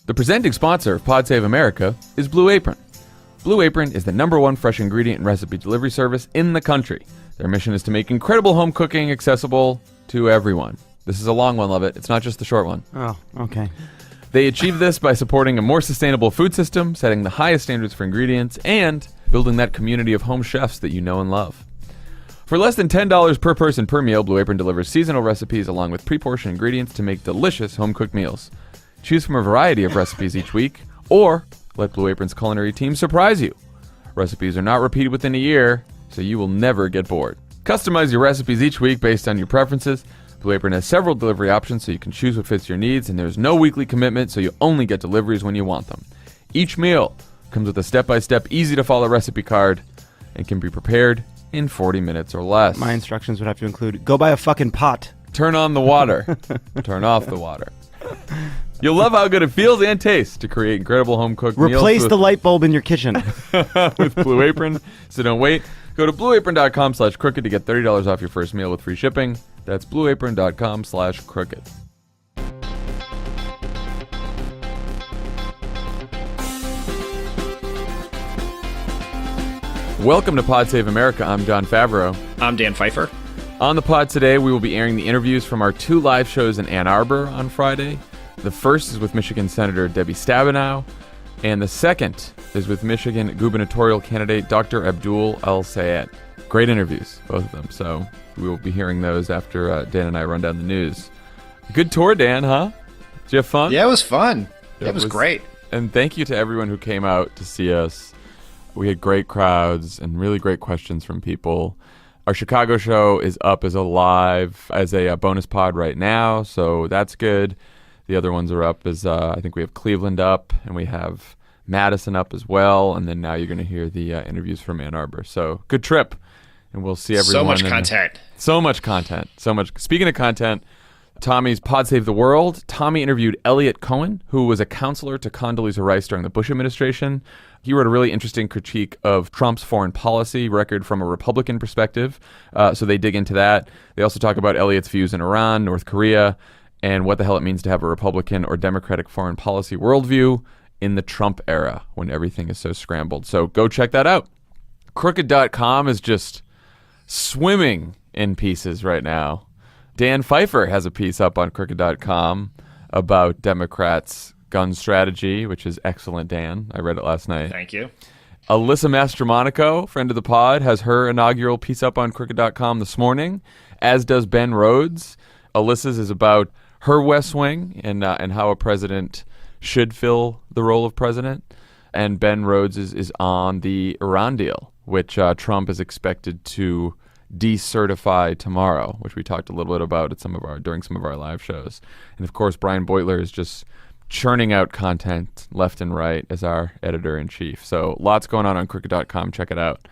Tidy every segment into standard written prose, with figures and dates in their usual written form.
The presenting sponsor of Pod Save America is Blue Apron. Blue Apron is the #1 fresh ingredient and recipe delivery service in the country. Their mission is to make incredible home cooking accessible to everyone. This is a long one, Lovett. It's not just the short one. Oh, okay. They achieve this by supporting a more sustainable food system, setting the highest standards for ingredients, and building that community of home chefs that you know and love. For less than $10 per person per meal, Blue Apron delivers seasonal recipes along with pre-portioned ingredients to make delicious home-cooked meals. Choose from a variety of recipes each week, or let Blue Apron's culinary team surprise you. Recipes are not repeated within a year, so you will never get bored. Customize your recipes each week based on your preferences. Blue Apron has several delivery options so you can choose what fits your needs, and there's no weekly commitment, so you only get deliveries when you want them. Each meal comes with a step-by-step, easy-to-follow recipe card and can be prepared in 40 minutes or less. My instructions would have to include, go buy a fucking pot. Turn on the water. Turn off the water. You'll love how good it feels and tastes to create incredible home-cooked meals. Replace the light bulb in your kitchen. with Blue Apron. So don't wait. Go to blueapron.com/crooked to get $30 off your first meal with free shipping. That's blueapron.com/crooked. Welcome to Pod Save America. I'm Jon Favreau. I'm Dan Pfeiffer. On the pod today, we will be airing the interviews from our 2 live shows in Ann Arbor on Friday. The first is with Michigan Senator Debbie Stabenow, and the second is with Michigan gubernatorial candidate Dr. Abdul El-Sayed. Great interviews, both of them. So we will be hearing those after Dan and I run down the news. Good tour, Dan, huh? Did you have fun? Yeah, it was fun. It was great. And thank you to everyone who came out to see us. We had great crowds and really great questions from people. Our Chicago show is up as a bonus pod right now, so that's good. The other ones are up as, I think we have Cleveland up, and we have Madison up as well, and then now you're going to hear the interviews from Ann Arbor. So good trip, and we'll see everyone. So much content. So much content. So much. Speaking of content, Tommy's Pod Save the World. Tommy interviewed Eliot Cohen, who was a counselor to Condoleezza Rice during the Bush administration. He wrote a really interesting critique of Trump's foreign policy record from a Republican perspective. So they dig into that. They also talk about Eliot's views in Iran, North Korea, and what the hell it means to have a Republican or Democratic foreign policy worldview in the Trump era when everything is so scrambled. So go check that out. Crooked.com is just swimming in pieces right now. Dan Pfeiffer has a piece up on Crooked.com about Democrats' gun strategy, which is excellent, Dan. I read it last night. Thank you. Alyssa Mastromonaco, friend of the pod, has her inaugural piece up on Crooked.com this morning, as does Ben Rhodes. Alyssa's is about her West Wing and how a president should fill the role of president. And Ben Rhodes is on the Iran deal, which Trump is expected to decertify tomorrow, which we talked a little bit about at during some of our live shows. And of course, Brian Beutler is just churning out content left and right as our editor-in-chief. So lots going on Crooked.com. Check it out.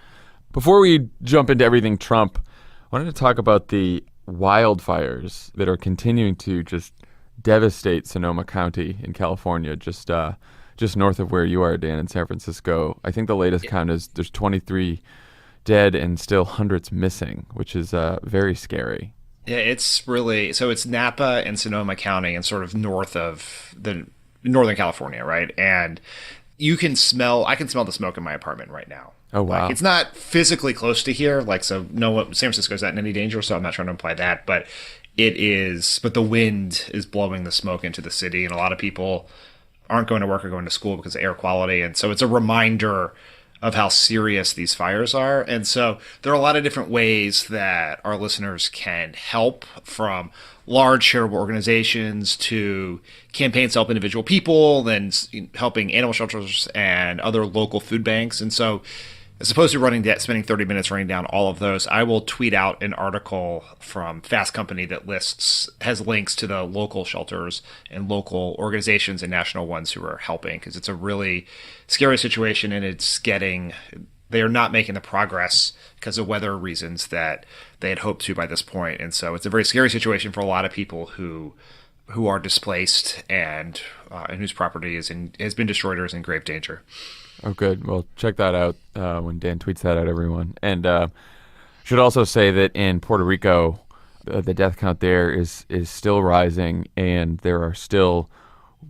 Before we jump into everything Trump, I wanted to talk about the wildfires that are continuing to just devastate Sonoma County in California, just north of where you are, Dan, in San Francisco. I think the latest count is there's 23 dead and still hundreds missing, which is very scary. Yeah, it's Napa and Sonoma County and sort of north of the Northern California, right? And I can smell the smoke in my apartment right now. Oh, wow. Like, it's not physically close to here, San Francisco's not in any danger, so I'm not trying to imply that, but the wind is blowing the smoke into the city, and a lot of people aren't going to work or going to school because of air quality, and so it's a reminder of how serious these fires are. And so there are a lot of different ways that our listeners can help, from large charitable organizations to campaigns to help individual people, then helping animal shelters and other local food banks. And so as opposed to spending 30 minutes running down all of those, I will tweet out an article from Fast Company that has links to the local shelters and local organizations and national ones who are helping, because it's a really scary situation, and they are not making the progress because of weather reasons that they had hoped to by this point. And so it's a very scary situation for a lot of people who are displaced and whose property has been destroyed or is in grave danger. Oh, good. Well, check that out when Dan tweets that out, everyone. And should also say that in Puerto Rico, the death count there is still rising, and there are still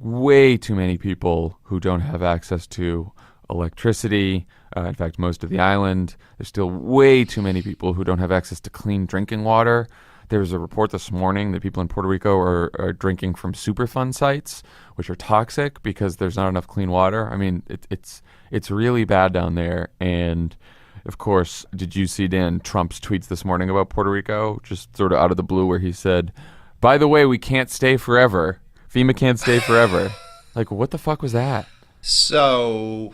way too many people who don't have access to electricity. In fact, most of the island, there's still way too many people who don't have access to clean drinking water. There was a report this morning that people in Puerto Rico are drinking from Superfund sites, which are toxic because there's not enough clean water. I mean, it's really bad down there. And of course, did you see Dan Trump's tweets this morning about Puerto Rico, just sort of out of the blue, where he said, "By the way, we can't stay forever. FEMA can't stay forever." Like, what the fuck was that? So,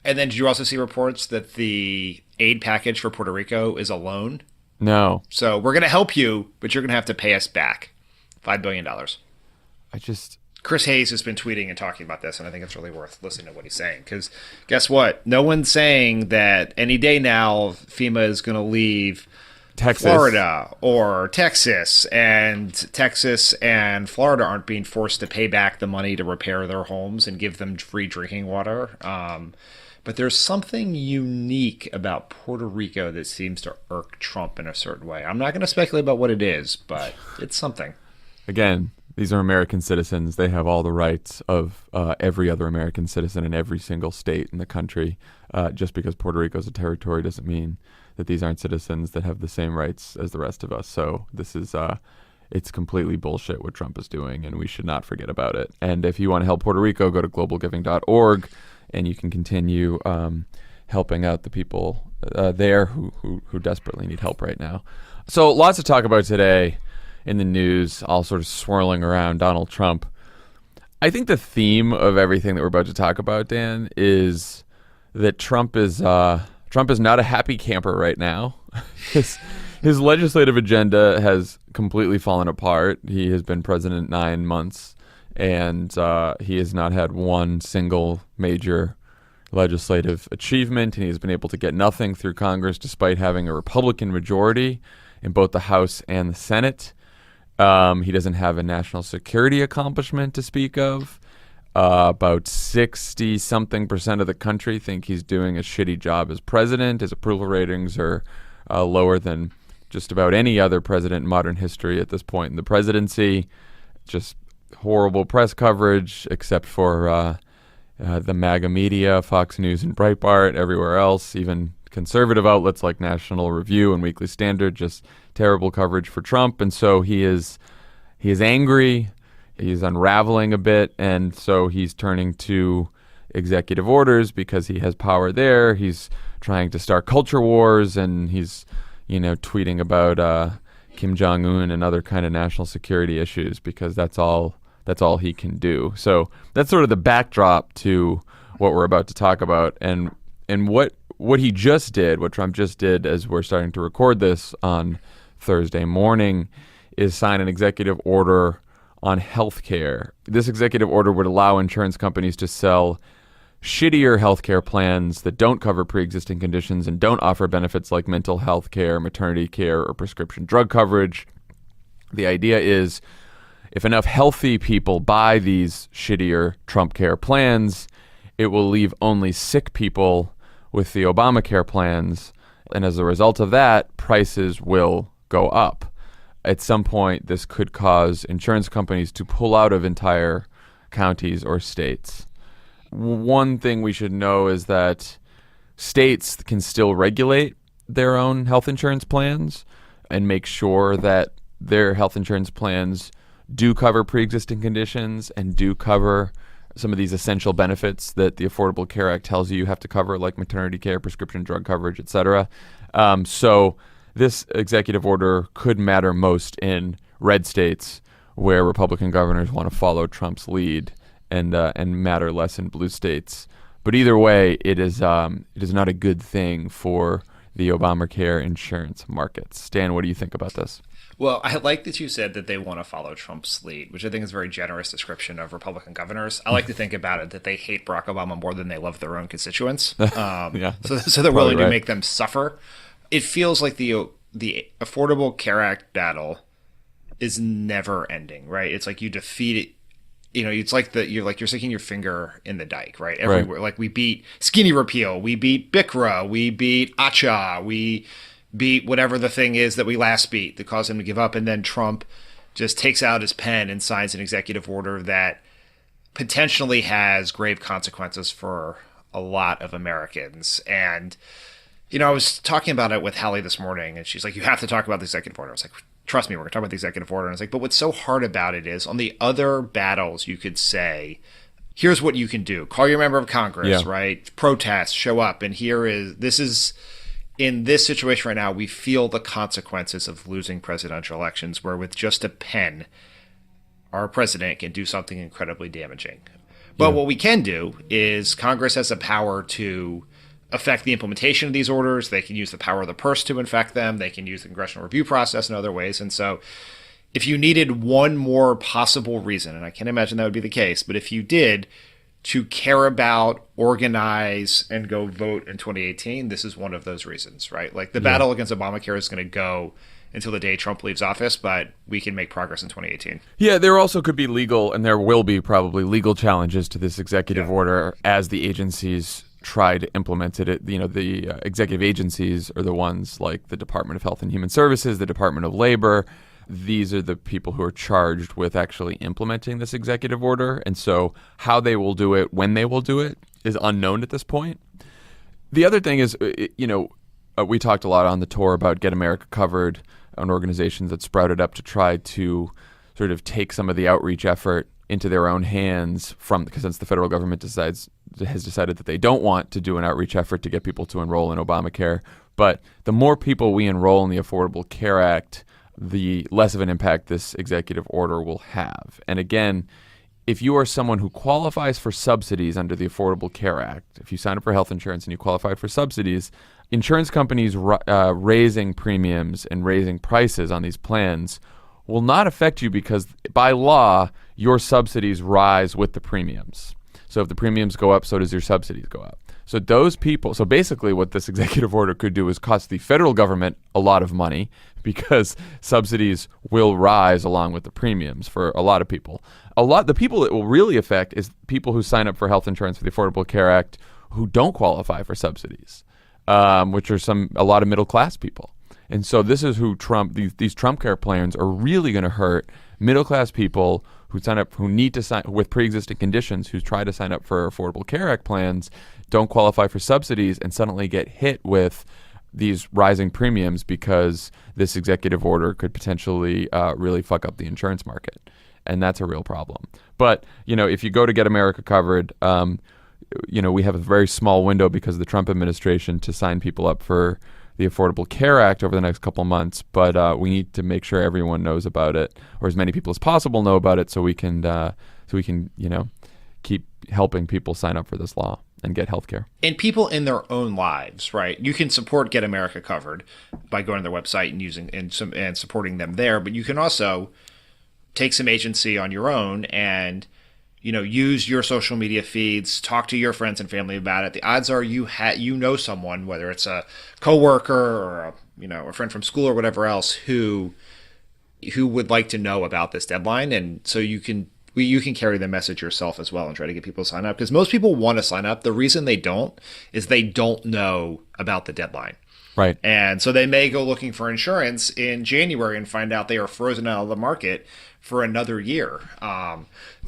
and then did you also see reports that the aid package for Puerto Rico is a loan? No. So we're going to help you, but you're going to have to pay us back $5 billion. Chris Hayes has been tweeting and talking about this, and I think it's really worth listening to what he's saying. Because guess what? No one's saying that any day now FEMA is going to leave Texas, Florida or Texas and Florida aren't being forced to pay back the money to repair their homes and give them free drinking water. But there's something unique about Puerto Rico that seems to irk Trump in a certain way. I'm not going to speculate about what it is, but it's something. Again, these are American citizens. They have all the rights of every other American citizen in every single state in the country. Just because Puerto Rico is a territory doesn't mean that these aren't citizens that have the same rights as the rest of us. So this is it's completely bullshit what Trump is doing, and we should not forget about it. And if you want to help Puerto Rico, go to globalgiving.org, and you can continue helping out the people there who desperately need help right now. So lots to talk about today in the news, all sort of swirling around Donald Trump. I think the theme of everything that we're about to talk about, Dan, is that Trump is not a happy camper right now. His legislative agenda has completely fallen apart. He has been president 9 months, and he has not had one single major legislative achievement, and he has been able to get nothing through Congress despite having a Republican majority in both the House and the Senate. He doesn't have a national security accomplishment to speak of. About 60-something% of the country think he's doing a shitty job as president. His approval ratings are lower than just about any other president in modern history at this point in the presidency. Just horrible press coverage, except for the MAGA media, Fox News and Breitbart. Everywhere else, even conservative outlets like National Review and Weekly Standard, just terrible coverage for Trump. And so he is angry. He's unraveling a bit, and so he's turning to executive orders because he has power there. He's trying to start culture wars, and he's, tweeting about Kim Jong-un and other kind of national security issues because that's all he can do. So that's sort of the backdrop to what we're about to talk about, and what he just did, what Trump just did as we're starting to record this on Thursday morning, is sign an executive order on healthcare. This executive order would allow insurance companies to sell shittier healthcare plans that don't cover pre-existing conditions and don't offer benefits like mental health care, maternity care, or prescription drug coverage. The idea is if enough healthy people buy these shittier Trump care plans, it will leave only sick people with the Obamacare plans. And as a result of that, prices will go up. At some point, this could cause insurance companies to pull out of entire counties or states. One thing we should know is that states can still regulate their own health insurance plans and make sure that their health insurance plans do cover pre-existing conditions and do cover some of these essential benefits that the Affordable Care Act tells you have to cover, like maternity care, prescription drug coverage, et cetera. So this executive order could matter most in red states where Republican governors want to follow Trump's lead, and matter less in blue states. But either way, it is not a good thing for the Obamacare insurance markets. Stan, what do you think about this? Well, I like that you said that they want to follow Trump's lead, which I think is a very generous description of Republican governors. I like to think about it that they hate Barack Obama more than they love their own constituents. Yeah, so they're willing right. to make them suffer. It feels like the Affordable Care Act battle is never ending, right? It's like you defeat it. It's like you're sticking your finger in the dike, right? Everywhere. Right. Like we beat skinny repeal, we beat BICRA, we beat ACHA, we beat whatever the thing is that we last beat that caused him to give up, and then Trump just takes out his pen and signs an executive order that potentially has grave consequences for a lot of Americans. And, I was talking about it with Hallie this morning, and she's like, you have to talk about the executive order. I was like, trust me, we're going to talk about the executive order. And I was like, but what's so hard about it is on the other battles, you could say, here's what you can do. Call your member of Congress, right? Protest, show up. And in this situation right now, we feel the consequences of losing presidential elections, where with just a pen, our president can do something incredibly damaging. But what we can do is Congress has the power to affect the implementation of these orders. They can use the power of the purse to infect them. They can use the congressional review process in other ways. And so if you needed one more possible reason, and I can't imagine that would be the case, but if you did, to care about, organize, and go vote in 2018, this is one of those reasons, right? Like the battle against Obamacare is going to go until the day Trump leaves office, but we can make progress in 2018. Yeah, there also could be legal, and there will be probably legal challenges to this executive order as the agencies try to implement it. The executive agencies are the ones like the Department of Health and Human Services, the Department of Labor. These are the people who are charged with actually implementing this executive order. And so how they will do it, when they will do it, is unknown at this point. The other thing is, we talked a lot on the tour about Get America Covered, an organization that sprouted up to try to sort of take some of the outreach effort into their own hands because since the federal government has decided that they don't want to do an outreach effort to get people to enroll in Obamacare. But the more people we enroll in the Affordable Care Act, the less of an impact this executive order will have. And again, if you are someone who qualifies for subsidies under the Affordable Care Act, if you sign up for health insurance and you qualify for subsidies, insurance companies raising premiums and raising prices on these plans will not affect you because by law, your subsidies rise with the premiums. So if the premiums go up, so does your subsidies go up. So basically what this executive order could do is cost the federal government a lot of money because subsidies will rise along with the premiums for a lot of people. The people it will really affect is people who sign up for health insurance for the Affordable Care Act who don't qualify for subsidies, which are a lot of middle class people. And so this is who these Trump care plans are really going to hurt middle class people who need to sign with pre-existing conditions, who try to sign up for Affordable Care Act plans, don't qualify for subsidies, and suddenly get hit with these rising premiums because this executive order could potentially really fuck up the insurance market. And that's a real problem. But, if you go to Get America Covered, we have a very small window because of the Trump administration to sign people up for the Affordable Care Act over the next couple of months, but we need to make sure everyone knows about it, or as many people as possible know about it, so we can keep helping people sign up for this law and get health care. And people in their own lives, right? You can support Get America Covered by going to their website and supporting them there, but you can also take some agency on your own and use your social media feeds, talk to your friends and family about it. The odds are you know someone, whether it's a coworker or a friend from school or whatever else, who would like to know about this deadline, and so you can carry the message yourself as well and try to get people to sign up, because most people want to sign up. The reason they don't is they don't know about the deadline. Right. And so they may go looking for insurance in January and find out they are frozen out of the market for another year.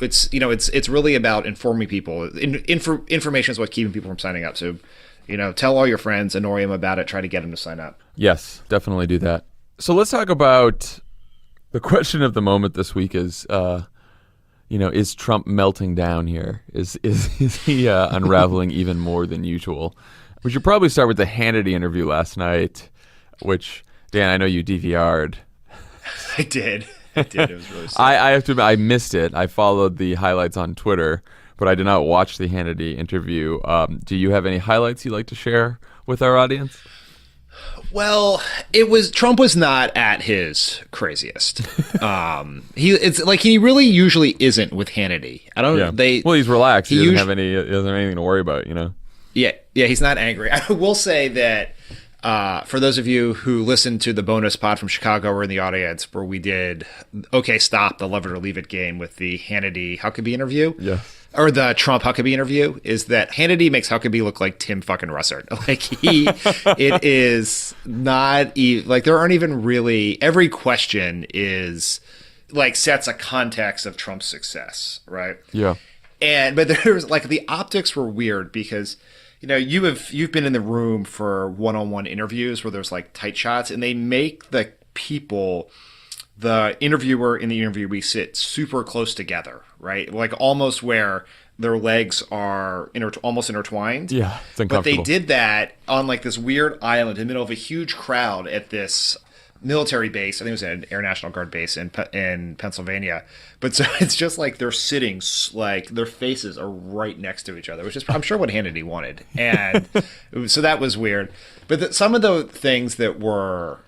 It's really about informing people. Information is what keeping people from signing up. So, tell all your friends, annoy them about it, try to get them to sign up. Yes, definitely do that. So let's talk about the question of the moment this week is, is Trump melting down here? Is he unraveling even more than usual? We should probably start with the Hannity interview last night, which, Dan, I know you DVR'd. I did. It was really sad. I have to admit, I missed it. I followed the highlights on Twitter, but I did not watch the Hannity interview. Do you have any highlights you'd like to share with our audience? Well, Trump was not at his craziest. He really usually isn't with Hannity. He's relaxed. He doesn't have anything to worry about, Yeah, he's not angry. I will say that for those of you who listened to the bonus pod from Chicago or in the audience where we did Okay Stop, the Love It or Leave It game with the Hannity Huckabee interview, or the Trump Huckabee interview, is that Hannity makes Huckabee look like Tim fucking Russert. It is not there aren't even really, every question is sets a context of Trump's success, right? Yeah. but there's like the optics were weird because you've been in the room for one-on-one interviews where there's like tight shots, and they make the interviewer and the interviewee sit super close together, right? Like almost where their legs are almost intertwined. Yeah, it's uncomfortable. But they did that on like this weird island in the middle of a huge crowd at this military base. I think it was an Air National Guard base in Pennsylvania. But so it's just like they're sitting, like their faces are right next to each other, which is I'm sure what Hannity wanted. And so that was weird. But some of the things that were,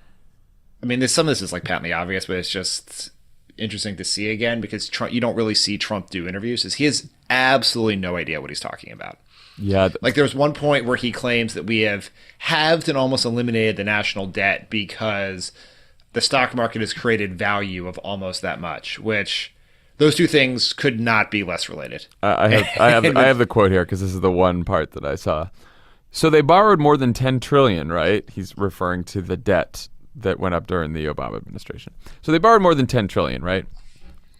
I mean, some of this is like patently obvious, but it's just interesting to see again because you don't really see Trump do interviews. He has absolutely no idea what he's talking about. Yeah. Like there's one point where he claims that we have halved and almost eliminated the national debt because the stock market has created value of almost that much, which those two things could not be less related. I have the quote here because this is the one part that I saw. So they borrowed more than 10 trillion, right? He's referring to the debt that went up during the Obama administration. So they borrowed more than 10 trillion, right?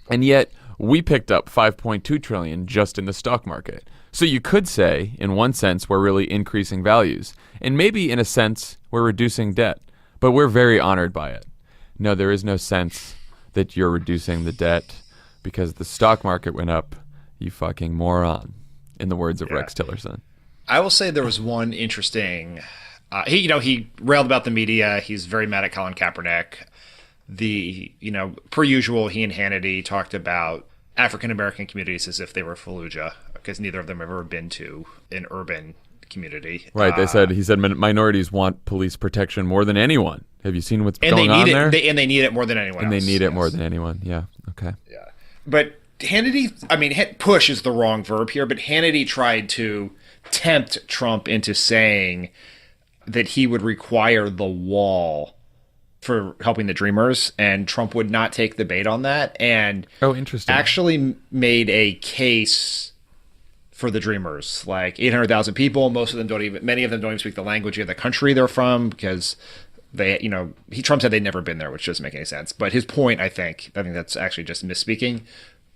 And yet we picked up 5.2 trillion just in the stock market. So you could say, in one sense, we're really increasing values. And maybe in a sense, we're reducing debt. But we're very honored by it. No, there is no sense that you're reducing the debt because the stock market went up, you fucking moron, in the words of Rex Tillerson. I will say there was one interesting... he railed about the media. He's very mad at Colin Kaepernick. Per usual, he and Hannity talked about African-American communities as if they were Fallujah, because neither of them have ever been to an urban community. Right. He said minorities want police protection more than anyone. Have you seen what's going on there? And they need it more than anyone else. And they need it more than anyone. Yeah. Okay. Yeah. But Hannity, push is the wrong verb here, but Hannity tried to tempt Trump into saying that he would require the wall for helping the Dreamers, and Trump would not take the bait on that. And interesting. Actually made a case for the Dreamers, like 800,000 people. Many of them don't even speak the language of the country they're from because Trump said they'd never been there, which doesn't make any sense. But his point, I think that's actually just misspeaking,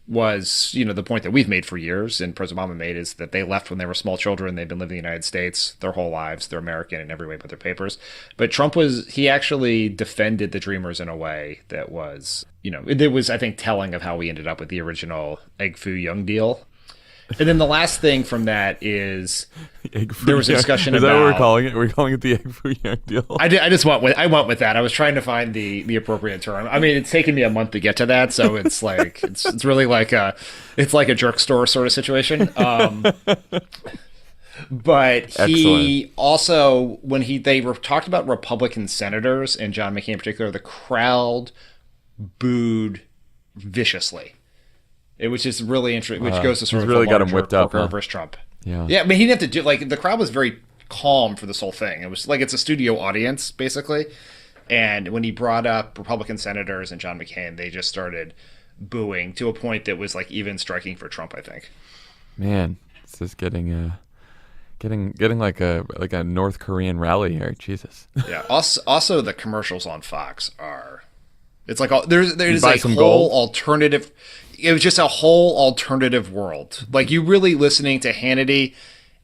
was, the point that we've made for years and President Obama made is that they left when they were small children. They've been living in the United States their whole lives. They're American in every way but their papers. But Trump he actually defended the Dreamers in a way that was, it was, I think, telling of how we ended up with the original Egg Foo Young deal. And then the last thing from that is there was a discussion about... Is that what we're calling it? We're calling it the Egg Foo Young deal? I went with that. I was trying to find the appropriate term. I mean, it's taken me a month to get to that, so it's like it's really like a jerk store sort of situation. But he also, when they talked about Republican senators and John McCain in particular, the crowd booed viciously. It was just really interesting, which goes to sort of really got him whipped up versus Trump. Yeah. I mean, he didn't have to do the crowd was very calm for this whole thing. It was like it's a studio audience basically, and when he brought up Republican senators and John McCain, they just started booing to a point that was like even striking for Trump. I think. Man, this is getting like a North Korean rally here. Jesus. Yeah. Also, the commercials on Fox are. It's like there's a whole gold? alternative. It was just a whole alternative world. Like you really listening to Hannity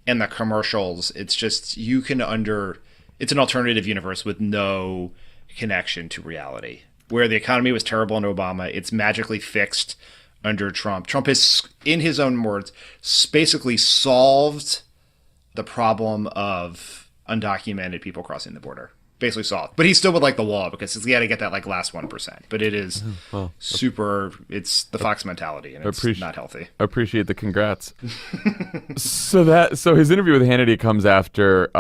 and the commercials. It's just it's an alternative universe with no connection to reality. Where the economy was terrible under Obama, it's magically fixed under Trump. Trump has, in his own words, basically solved the problem of undocumented people crossing the border. Basically solved. But he still would like the wall because he had to get that last 1%. But it is it's the Fox mentality, and it's not healthy. Appreciate the congrats. So his interview with Hannity comes after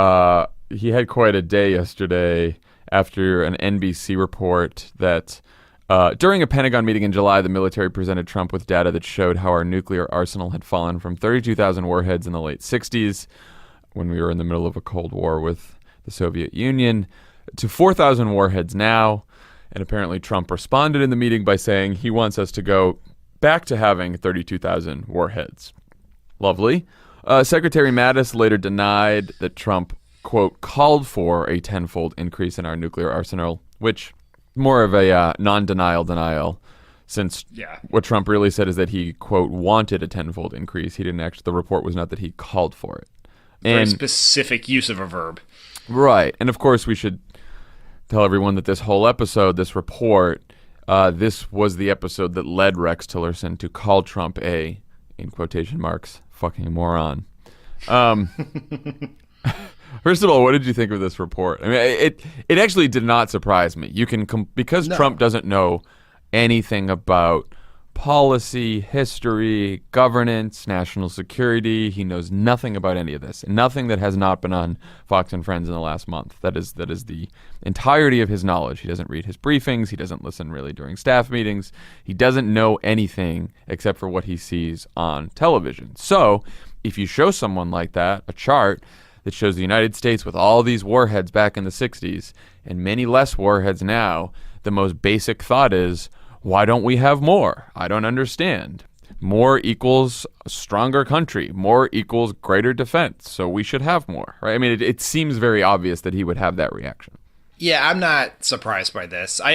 he had quite a day yesterday after an NBC report that during a Pentagon meeting in July, the military presented Trump with data that showed how our nuclear arsenal had fallen from 32,000 warheads in the late 60s, when we were in the middle of a Cold War with the Soviet Union, to 4,000 warheads now. And apparently Trump responded in the meeting by saying he wants us to go back to having 32,000 warheads. Lovely. Secretary Mattis later denied that Trump, quote, called for a tenfold increase in our nuclear arsenal, which more of a non-denial denial. since Yeah. what Trump really said is that he, quote, wanted a tenfold increase. He didn't actually, the report was not that he called for it. Very specific use of a verb. Right. And of course, we should tell everyone that this whole episode, this report, this was the episode that led Rex Tillerson to call Trump a, in quotation marks, fucking moron. First of all, what did you think of this report? I mean, it actually did not surprise me. You can because Trump doesn't know anything about policy, history, governance, national security. He knows nothing about any of this. Nothing that has not been on Fox and Friends in the last month. That is the entirety of his knowledge. He doesn't read his briefings. He doesn't listen really during staff meetings. He doesn't know anything except for what he sees on television. So if you show someone like that a chart that shows the United States with all these warheads back in the 60s and many less warheads now, the most basic thought is, why don't we have more? I don't understand. More equals a stronger country. More equals greater defense. So we should have more, right? I mean, it seems very obvious that he would have that reaction. Yeah, I'm not surprised by this. I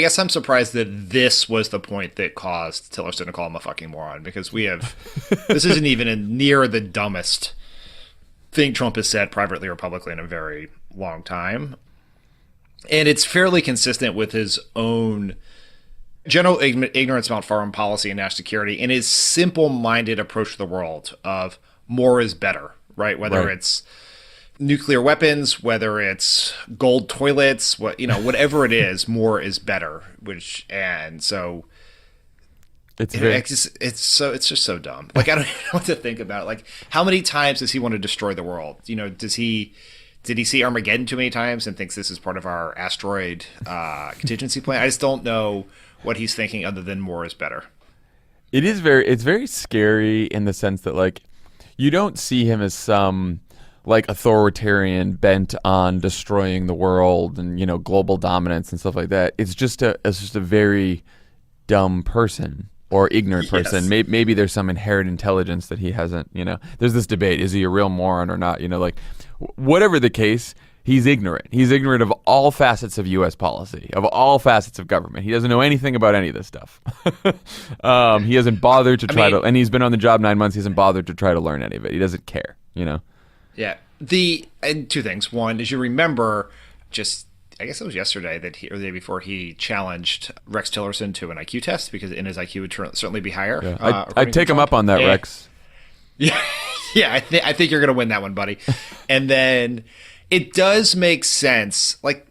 guess I'm surprised that this was the point that caused Tillerson to call him a fucking moron, because this isn't even near the dumbest thing Trump has said privately or publicly in a very long time. And it's fairly consistent with his own general ignorance about foreign policy and national security and his simple-minded approach to the world of more is better, right? Whether it's nuclear weapons, whether it's gold toilets, whatever it is, more is better. It's just so dumb. Like, I don't even know what to think about it. Like, how many times does he want to destroy the world? Did he see Armageddon too many times and thinks this is part of our asteroid contingency plan? I just don't know what he's thinking other than more is better. It's very scary in the sense that, like, you don't see him as some, like, authoritarian bent on destroying the world and, global dominance and stuff like that. It's just a very dumb person or ignorant person. Yes. Maybe there's some inherent intelligence that he hasn't, There's this debate, is he a real moron or not? Whatever the case, he's ignorant. He's ignorant of all facets of U.S. policy, of all facets of government. He doesn't know anything about any of this stuff. He hasn't bothered to try to, and he's been on the job 9 months. He hasn't bothered to try to learn any of it. He doesn't care, Yeah. And two things. One, as you remember, I guess it was yesterday or the day before, he challenged Rex Tillerson to an IQ test because his IQ would certainly be higher. Yeah. I'd take him up on that, Rex. Yeah. Yeah, I think you're going to win that one, buddy. And then it does make sense. Like,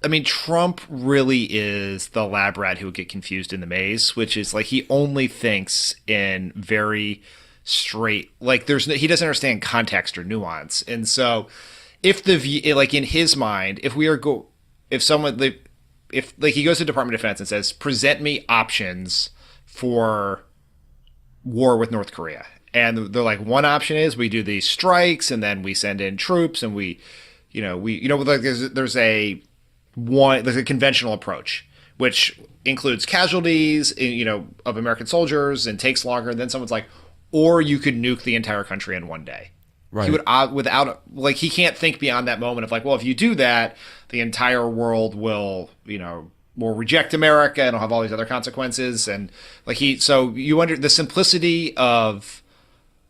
I mean, Trump really is the lab rat who would get confused in the maze, which is like he only thinks in very straight, like he doesn't understand context or nuance. And so if in his mind, if he goes to Department of Defense and says, present me options for war with North Korea. And they're like, one option is we do these strikes and then we send in troops and there's a conventional approach, which includes casualties, of American soldiers and takes longer. And then someone's like, or you could nuke the entire country in one day. Right. He would he can't think beyond that moment of like, well, if you do that, the entire world will reject America and it'll have all these other consequences. And the simplicity of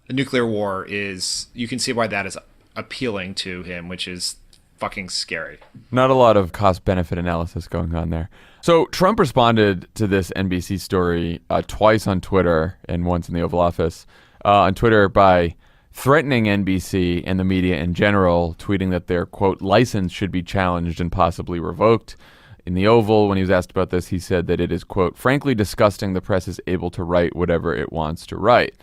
the nuclear war you can see why that is appealing to him, which is fucking scary. Not a lot of cost-benefit analysis going on there. So Trump responded to this NBC story twice on Twitter and once in the Oval Office. On Twitter by threatening NBC and the media in general, tweeting that their, quote, license should be challenged and possibly revoked. In the Oval, when he was asked about this, he said that it is, quote, frankly disgusting the press is able to write whatever it wants to write.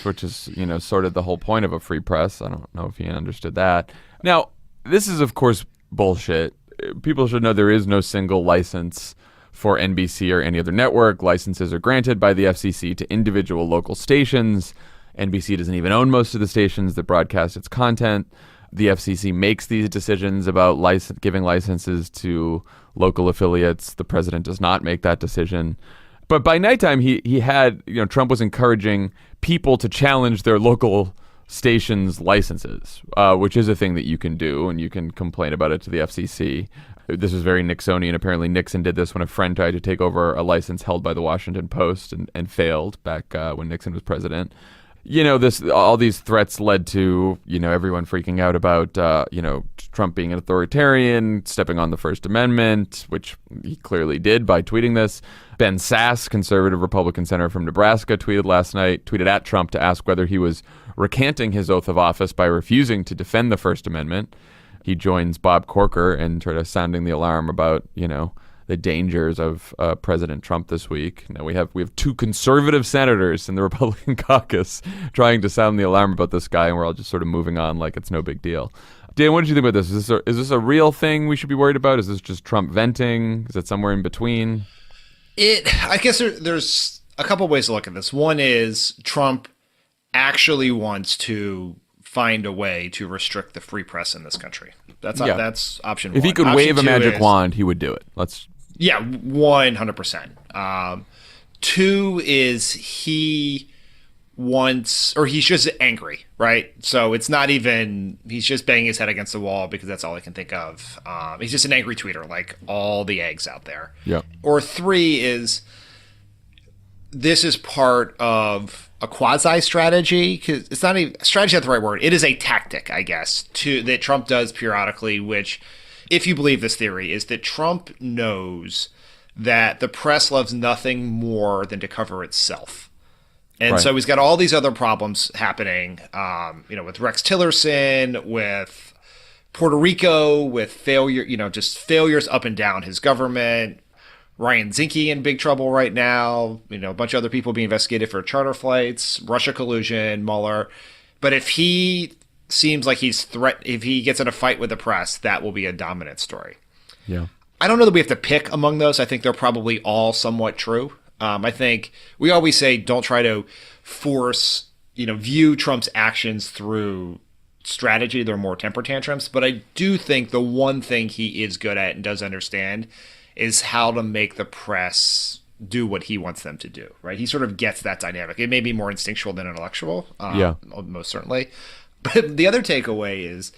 Which is, sort of the whole point of a free press. I don't know if he understood that. Now, this is, of course, bullshit. People should know there is no single license for NBC or any other network. Licenses are granted by the FCC to individual local stations. NBC doesn't even own most of the stations that broadcast its content. The FCC makes these decisions about giving licenses to local affiliates. The president does not make that decision. But by nighttime, he had, Trump was encouraging people to challenge their local stations' licenses, which is a thing that you can do, and you can complain about it to the FCC. This is very Nixonian. Apparently, Nixon did this when a friend tried to take over a license held by the Washington Post and failed back when Nixon was president. All these threats led to, everyone freaking out about, Trump being an authoritarian, stepping on the First Amendment, which he clearly did by tweeting this. Ben Sasse, conservative Republican senator from Nebraska, tweeted at Trump to ask whether he was recanting his oath of office by refusing to defend the First Amendment. He joins Bob Corker in sort of sounding the alarm about, the dangers of President Trump this week. Now we have two conservative senators in the Republican caucus trying to sound the alarm about this guy, and we're all just sort of moving on like it's no big deal. Dan, what did you think about this? Is this a real thing we should be worried about? Is this just Trump venting? Is it somewhere in between? I guess there's a couple ways to look at this. One is Trump actually wants to find a way to restrict the free press in this country. That's option one. If he could wave a magic wand, he would do it. 100%. Two is he wants, or he's just angry, right? So it's not even, he's just banging his head against the wall because that's all he can think of. He's just an angry tweeter, like all the eggs out there. Yeah. Or three is, this is part of a quasi strategy, because it's not even strategy, not the right word. It is a tactic, I guess, that Trump does periodically, which, if you believe this theory, is that Trump knows that the press loves nothing more than to cover itself. And right. So he's got all these other problems happening, with Rex Tillerson, with Puerto Rico, with failure, just failures up and down his government. Ryan Zinke in big trouble right now. A bunch of other people being investigated for charter flights, Russia collusion, Mueller. But if he seems like if he gets in a fight with the press, that will be a dominant story. Yeah. I don't know that we have to pick among those. I think they're probably all somewhat true. I think we always say don't try to force, view Trump's actions through strategy. They're more temper tantrums. But I do think the one thing he is good at and does understand is how to make the press do what he wants them to do, right? He sort of gets that dynamic. It may be more instinctual than intellectual, most certainly. But the other takeaway is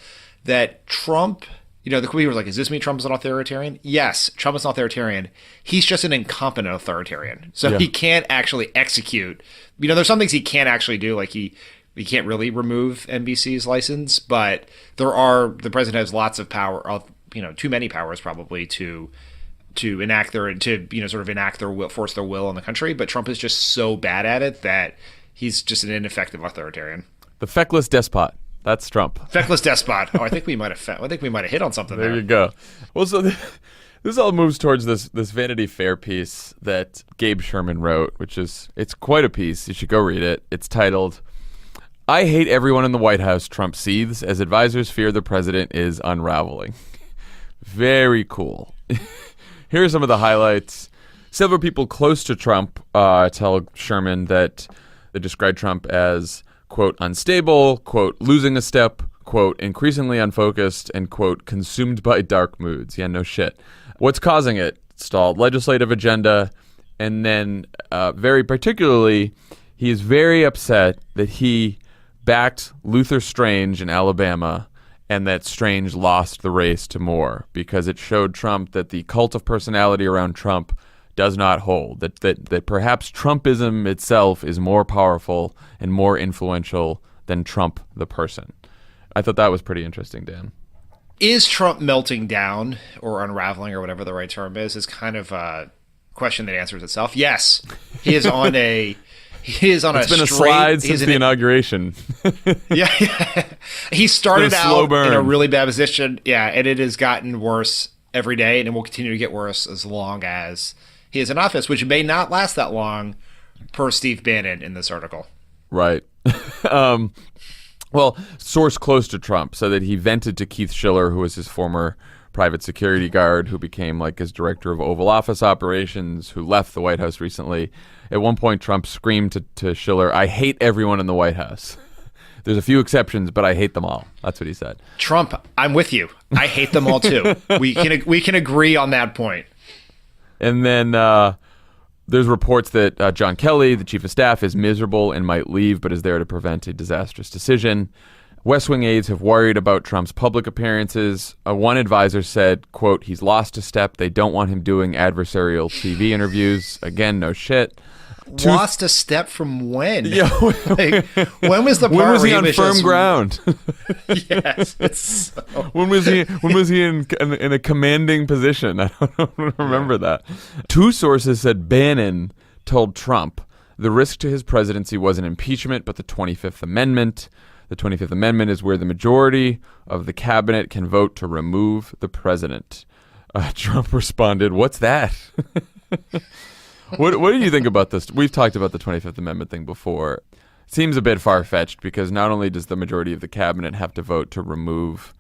that Trump, the people were like, is this mean Trump is an authoritarian? Yes, Trump is an authoritarian. He's just an incompetent authoritarian. So he can't actually execute. There's some things he can't actually do, like he can't really remove NBC's license, but the president has lots of power, too many powers probably to enact their will, force their will on the country. But Trump is just so bad at it that he's just an ineffective authoritarian. The feckless despot. That's Trump. Feckless despot. Oh, I think we might have hit on something there. There you go. Well, so this all moves towards this Vanity Fair piece that Gabe Sherman wrote, it's quite a piece. You should go read it. It's titled, "I hate everyone in the White House," Trump seethes as advisors fear the president is unraveling. Very cool. Here are some of the highlights. Several people close to Trump tell Sherman that they describe Trump as, quote, unstable, quote, losing a step, quote, increasingly unfocused, and, quote, consumed by dark moods. Yeah, no shit. What's causing it? Stalled legislative agenda. And then, very particularly, he is very upset that he backed Luther Strange in Alabama and that Strange lost the race to Moore because it showed Trump that the cult of personality around Trump does not hold, that perhaps Trumpism itself is more powerful and more influential than Trump the person. I thought that was pretty interesting, Dan. Is Trump melting down or unraveling or whatever the right term is kind of a question that answers itself. Yes, he is on a It's been a slide since the inauguration. Yeah. He started out in a really bad position. Yeah, and it has gotten worse every day, and it will continue to get worse as long as he is in office, which may not last that long, per Steve Bannon in this article. Right. Well, source close to Trump said that he vented to Keith Schiller, who was his former private security guard, who became like his director of Oval Office operations, who left the White House recently. At one point, Trump screamed to Schiller, "I hate everyone in the White House. There's a few exceptions, but I hate them all." That's what he said. Trump, I'm with you. I hate them all too. We can agree on that point. And then There's reports that John Kelly, the chief of staff, is miserable and might leave, but is there to prevent a disastrous decision. West Wing aides have worried about Trump's public appearances. One advisor said, quote, he's lost a step. They don't want him doing adversarial TV interviews. Again, no shit. Lost a step from when? Yeah. Like, when was the part When was he where on was firm just- ground? Yes. It's so... When was he in a commanding position? I don't remember that. Two sources said Bannon told Trump the risk to his presidency wasn't impeachment, but the 25th Amendment. The 25th Amendment is where the majority of the cabinet can vote to remove the president. Trump responded, "What's that?" What do you think about this? We've talked about the 25th Amendment thing before. Seems a bit far-fetched because not only does the majority of the cabinet have to vote to remove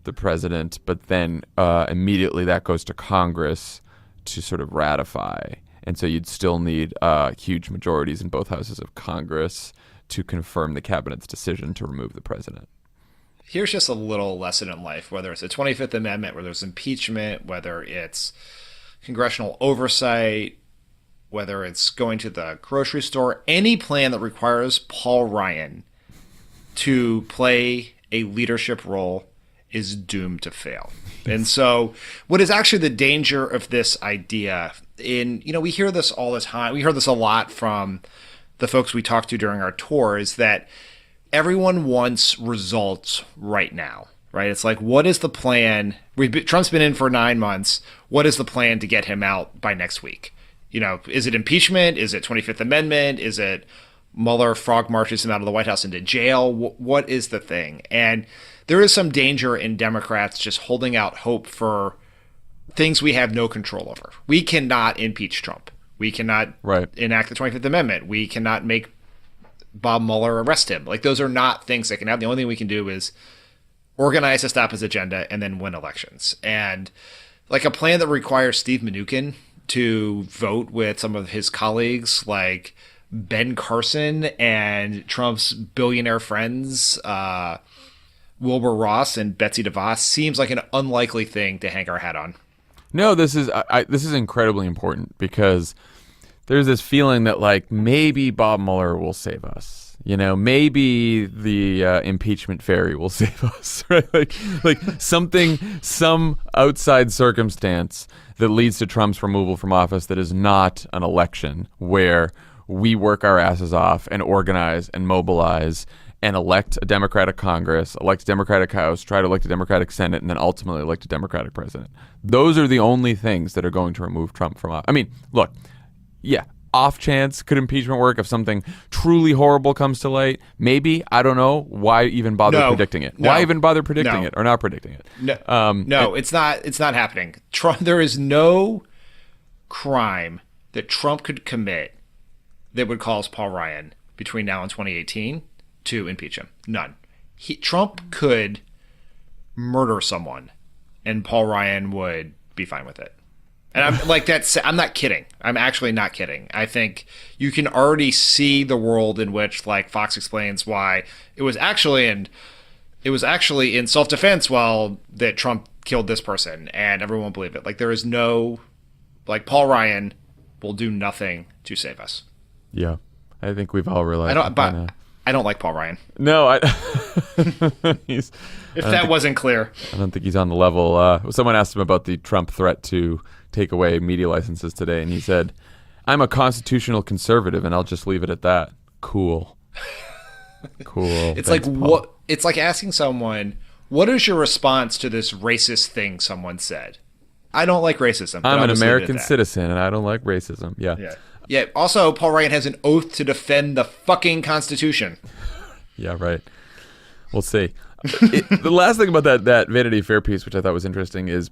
the president, but then immediately that goes to Congress to sort of ratify. And so you'd still need huge majorities in both houses of Congress to confirm the cabinet's decision to remove the president. Here's just a little lesson in life, whether it's the 25th Amendment, whether it's impeachment, whether it's congressional oversight, whether it's going to the grocery store, any plan that requires Paul Ryan to play a leadership role is doomed to fail. And so what is actually the danger of this idea we hear this all the time. We heard this a lot from the folks we talked to during our tour, is that everyone wants results right now, right? It's like, what is the plan? Trump's been in for 9 months. What is the plan to get him out by next week? Is it impeachment? Is it 25th Amendment? Is it Mueller frog marches him out of the White House into jail? What is the thing? And there is some danger in Democrats just holding out hope for things we have no control over. We cannot impeach Trump. We cannot enact the 25th Amendment. We cannot make Bob Mueller arrest him. Like, those are not things that can happen. The only thing we can do is organize to stop his agenda and then win elections. And like a plan that requires Steve Mnuchin to vote with some of his colleagues like Ben Carson and Trump's billionaire friends, Wilbur Ross and Betsy DeVos, seems like an unlikely thing to hang our hat on. No, this is incredibly important because there's this feeling that like maybe Bob Mueller will save us. Maybe the impeachment fairy will save us, right? Like some outside circumstance that leads to Trump's removal from office that is not an election where we work our asses off and organize and mobilize and elect a Democratic Congress, elect a Democratic House, try to elect a Democratic Senate, and then ultimately elect a Democratic president. Those are the only things that are going to remove Trump from office. I mean, look, yeah, off chance could impeachment work if something truly horrible comes to light? Maybe. I don't know. Why even bother predicting it? Why even bother predicting it or not predicting it? It's not happening. There is no crime that Trump could commit that would cause Paul Ryan between now and 2018 to impeach him. None. Trump could murder someone and Paul Ryan would be fine with it. And I'm like, I'm not kidding. I'm actually not kidding. I think you can already see the world in which, like, Fox explains why it was actually in self-defense that Trump killed this person, and everyone won't believe it. Like, there is no, like, Paul Ryan will do nothing to save us. Yeah, I think we've all realized. I don't like Paul Ryan. No, if that wasn't clear. I don't think he's on the level. Someone asked him about the Trump threat to take away media licenses today, and he said, "I'm a constitutional conservative, and I'll just leave it at that." Cool. It's Thanks, like Paul. It's like asking someone, "What is your response to this racist thing someone said?" I don't like racism. I'm an American citizen, and I don't like racism. Yeah. Yeah. Also, Paul Ryan has an oath to defend the fucking Constitution. Yeah, right. We'll see. The last thing about that Vanity Fair piece, which I thought was interesting, is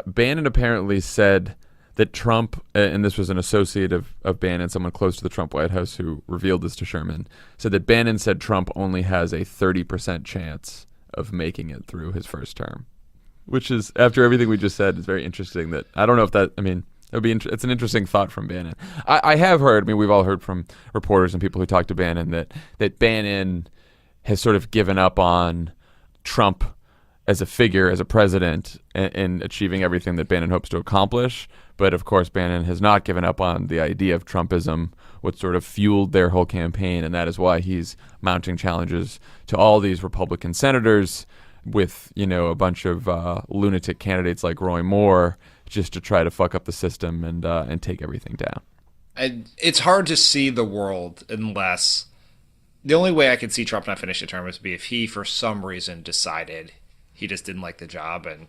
Bannon apparently said that Trump, and this was an associate of Bannon, someone close to the Trump White House who revealed this to Sherman, said that Bannon said Trump only has a 30% chance of making it through his first term, which is, after everything we just said, is very interesting. That I don't know if that, I mean, it's an interesting thought from Bannon. I have heard, I mean, we've all heard from reporters and people who talk to Bannon that Bannon has sort of given up on Trump as a figure, as a president, in achieving everything that Bannon hopes to accomplish. But of course, Bannon has not given up on the idea of Trumpism, what sort of fueled their whole campaign, and that is why he's mounting challenges to all these Republican senators with, a bunch of lunatic candidates like Roy Moore, just to try to fuck up the system and take everything down. It's hard to see the world unless the only way I could see Trump not finish the term would be if he, for some reason, decided he just didn't like the job and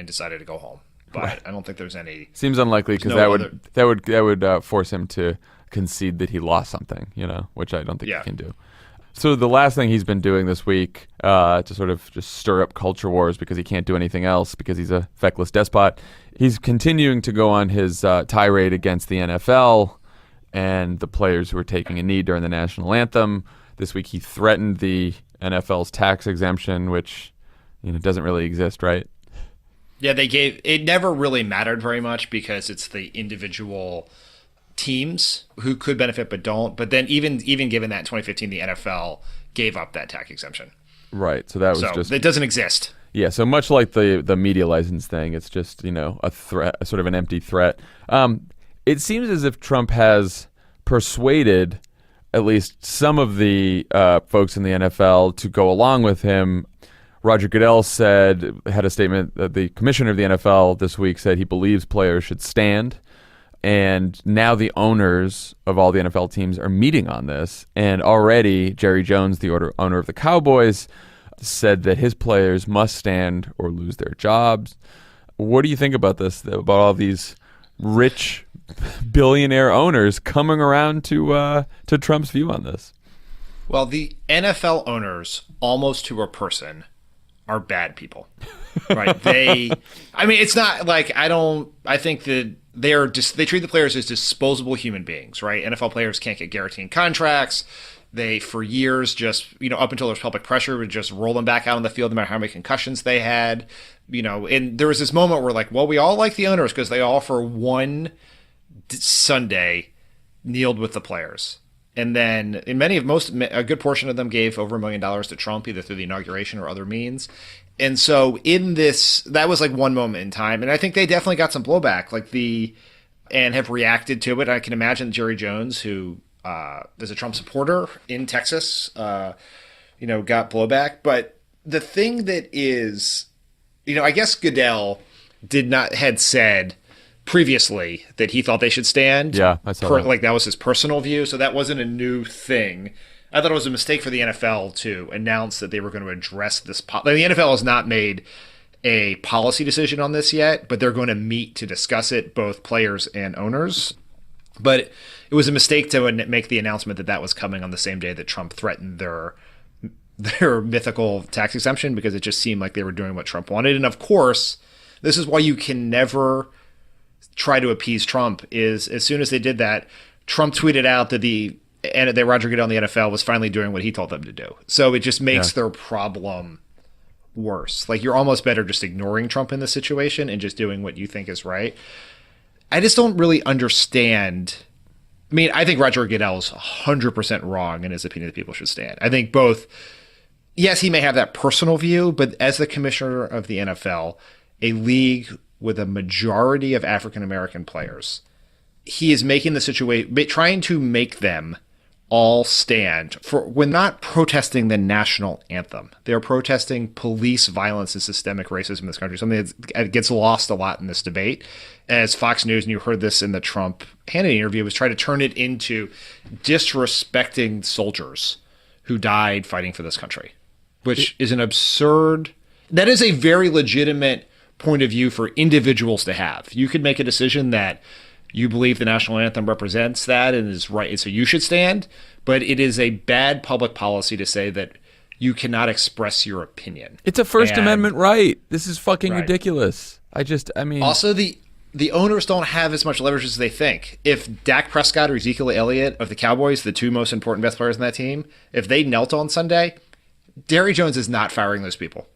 decided to go home. But right. I don't think there's any. Seems unlikely because that would force him to concede that he lost something, which I don't think he can do. So the last thing he's been doing this week to sort of just stir up culture wars because he can't do anything else because he's a feckless despot, he's continuing to go on his tirade against the NFL and the players who were taking a knee during the national anthem. This week he threatened the NFL's tax exemption, which doesn't really exist, right? Yeah, it never really mattered very much because it's the individual teams who could benefit but don't. But then even given that in 2015, the NFL gave up that tax exemption. Right. So that was just it doesn't exist. Yeah. So much like the media license thing, it's just a threat, sort of an empty threat. It seems as if Trump has persuaded at least some of the folks in the NFL to go along with him. Roger Goodell had a statement that the commissioner of the NFL this week said he believes players should stand. And now the owners of all the NFL teams are meeting on this. And already Jerry Jones, the owner of the Cowboys, said that his players must stand or lose their jobs. What do you think about this, about all these rich billionaire owners coming around to Trump's view on this? Well, the NFL owners, almost to a person, are bad people, right? It's not like I think that they treat the players as disposable human beings, right? NFL players can't get guaranteed contracts. They, for years, just, up until there's public pressure, would just roll them back out on the field no matter how many concussions they had, and there was this moment where we all like the owners because they all for one Sunday kneeled with the players. And then a good portion of them gave over $1 million to Trump, either through the inauguration or other means. And so that was like one moment in time. And I think they definitely got some blowback, and have reacted to it. I can imagine Jerry Jones, who is a Trump supporter in Texas, got blowback. But the thing that is, I guess Goodell had said previously that he thought they should stand. Yeah, I saw that. Like that was his personal view, so that wasn't a new thing. I thought it was a mistake for the NFL to announce that they were going to address this. The NFL has not made a policy decision on this yet, but they're going to meet to discuss it, both players and owners. But it was a mistake to make the announcement that was coming on the same day that Trump threatened their mythical tax exemption, because it just seemed like they were doing what Trump wanted. And of course, this is why you can never try to appease Trump. Is as soon as they did that, Trump tweeted out that Roger Goodell in the NFL was finally doing what he told them to do. So it just makes their problem worse. Like, you're almost better just ignoring Trump in the situation and just doing what you think is right. I just don't really understand. I think Roger Goodell is 100% wrong in his opinion that people should stand. I think both, yes, he may have that personal view, but as the commissioner of the NFL, a league with a majority of African-American players, he is making the situation, trying to make them all stand for, when not protesting the national anthem. They're protesting police violence and systemic racism in this country, something that gets lost a lot in this debate. As Fox News, and you heard this in the Trump Hannity interview, was trying to turn it into disrespecting soldiers who died fighting for this country, which is an absurd, that is a very legitimate point of view for individuals to have. You could make a decision that you believe the national anthem represents that and is right, so you should stand, but it is a bad public policy to say that you cannot express your opinion. It's a First Amendment right. This is fucking ridiculous. Also, the owners don't have as much leverage as they think. If Dak Prescott or Ezekiel Elliott of the Cowboys, the two most important best players in that team, if they knelt on Sunday, Jerry Jones is not firing those people.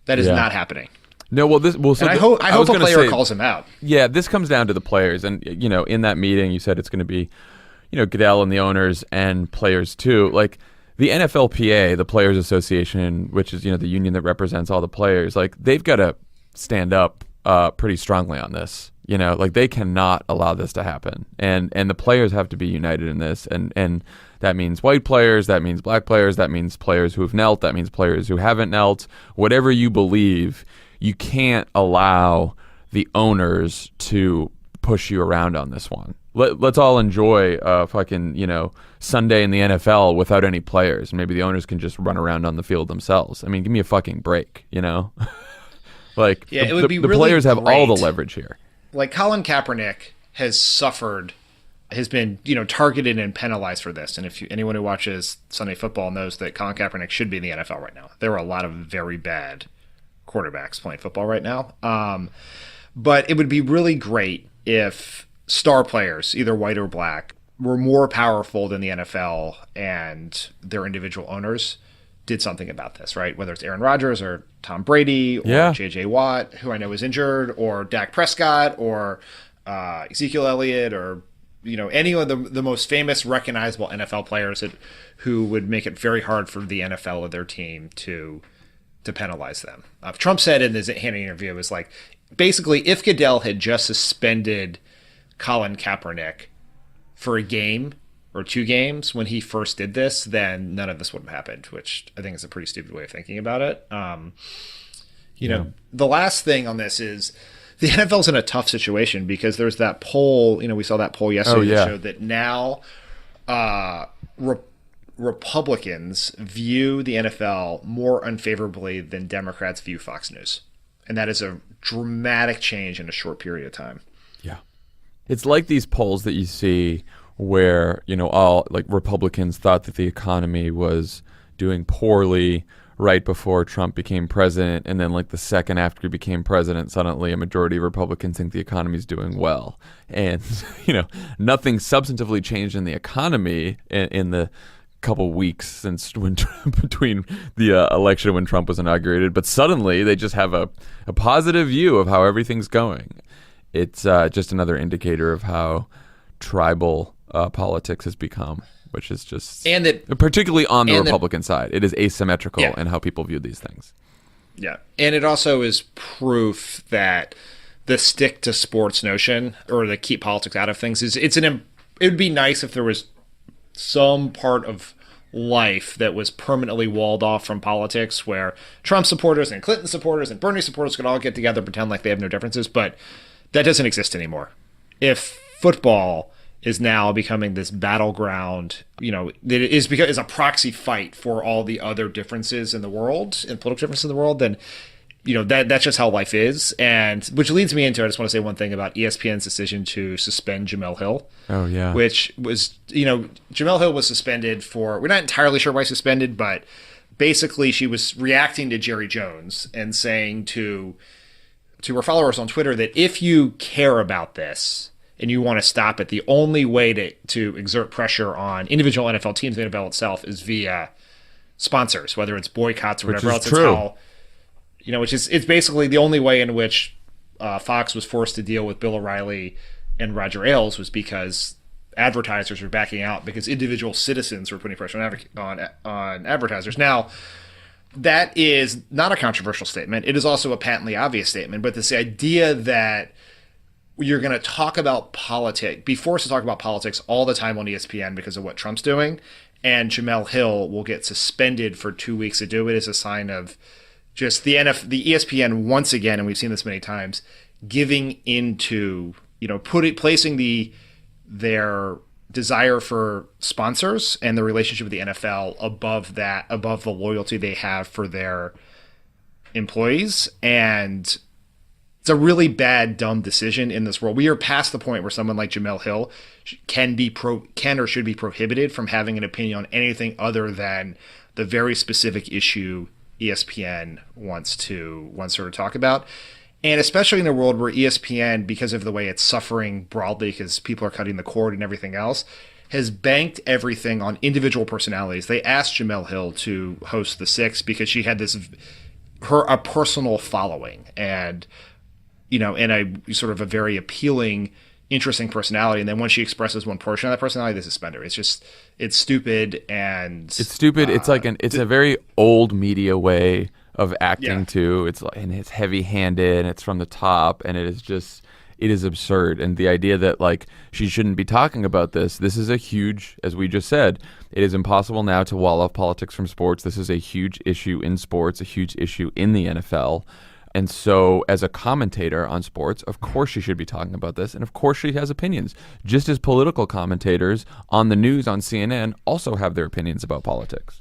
That is not happening. No, I hope a player calls him out. Yeah, this comes down to the players, and in that meeting, you said it's going to be, Goodell and the owners and players too. Like the NFLPA, the Players Association, which is the union that represents all the players, like they've got to stand up pretty strongly on this. You know, like they cannot allow this to happen, and the players have to be united in this, and that means white players, that means black players, that means players who have knelt, that means players who haven't knelt. Whatever you believe, you can't allow the owners to push you around on this one. Let's all enjoy fucking, you know, Sunday in the NFL without any players. Maybe the owners can just run around on the field themselves. I mean, give me a fucking break, you know? Like, it would be the really players have all the great. leverage here. Like Colin Kaepernick has been, you know, targeted and penalized for this. And if anyone who watches Sunday football knows that Colin Kaepernick should be in the NFL right now. There are a lot of very bad quarterbacks playing football right now. But it would be really great if star players, either white or black, were more powerful than the NFL and their individual owners did something about this, right? Whether it's Aaron Rodgers or Tom Brady or J.J. Watt, who I know is injured, or Dak Prescott or Ezekiel Elliott, or, you know, any of the most famous, recognizable NFL players who would make it very hard for the NFL or their team to penalize them. Trump said in his Hannity interview, it was like, basically, if Goodell had just suspended Colin Kaepernick for a game or 2 games when he first did this, then none of this would have happened, which I think is a pretty stupid way of thinking about it. You know, the last thing on this is the NFL's in a tough situation because there's that poll, you know, we saw that poll yesterday that showed that now Republicans view the NFL more unfavorably than Democrats view Fox News. And that is a dramatic change in a short period of time. Yeah. It's like these polls that you see where, you know, all like Republicans thought that the economy was doing poorly right before Trump became president, and then like the second after he became president, suddenly a majority of Republicans think the economy is doing well. And, you know, nothing substantively changed in the economy in the couple weeks since between the election when Trump was inaugurated, but suddenly they just have a positive view of how everything's going. It's just another indicator of how tribal politics has become, which is just, and that, particularly on the Republican side, it is asymmetrical in how people view these things. Yeah, and it also is proof that the stick to sports notion, or the keep politics out of things, it would be nice if there was some part of life that was permanently walled off from politics, where Trump supporters and Clinton supporters and Bernie supporters could all get together, pretend like they have no differences, but that doesn't exist anymore. If football is now becoming this battleground, you know, that is because is a proxy fight for all the other differences in the world and political differences in the world, then, you know, that's just how life is. And which leads me into, I just want to say one thing about ESPN's decision to suspend Jemele Hill. Oh, yeah. Which was, you know, Jemele Hill was suspended for, we're not entirely sure why suspended, but basically she was reacting to Jerry Jones and saying to her followers on Twitter that if you care about this and you want to stop it, the only way to exert pressure on individual NFL teams, the NFL itself, is via sponsors, whether it's boycotts or whatever else. True. It's how, you know, it's basically the only way in which Fox was forced to deal with Bill O'Reilly and Roger Ailes was because advertisers were backing out because individual citizens were putting pressure on advertisers. Now, that is not a controversial statement. It is also a patently obvious statement, but this idea that you're going to talk about politics, be forced to talk about politics all the time on ESPN because of what Trump's doing, and Jemele Hill will get suspended for 2 weeks to do it, is a sign of just the ESPN once again, and we've seen this many times, giving into, you know, placing their desire for sponsors and the relationship with the NFL above the loyalty they have for their employees. And it's a really bad, dumb decision in this world. We are past the point where someone like Jemele Hill can or should be prohibited from having an opinion on anything other than the very specific issue ESPN wants her to talk about. And especially in a world where ESPN, because of the way it's suffering broadly, because people are cutting the cord and everything else, has banked everything on individual personalities. They asked Jemele Hill to host The Six because she had a personal following, and, you know, and a sort of a very appealing, interesting personality. And then when she expresses one portion of that personality, they suspend her. It's stupid. And it's stupid. It's like it's a very old media way of acting too. It's like, and it's heavy-handed, and it's from the top, and it is just, it is absurd. And the idea that like she shouldn't be talking about this is a huge, as we just said, it is impossible now to wall off politics from sports. This is a huge issue in sports, a huge issue in the NFL. And so as a commentator on sports, of course she should be talking about this. And of course she has opinions, just as political commentators on the news on CNN also have their opinions about politics.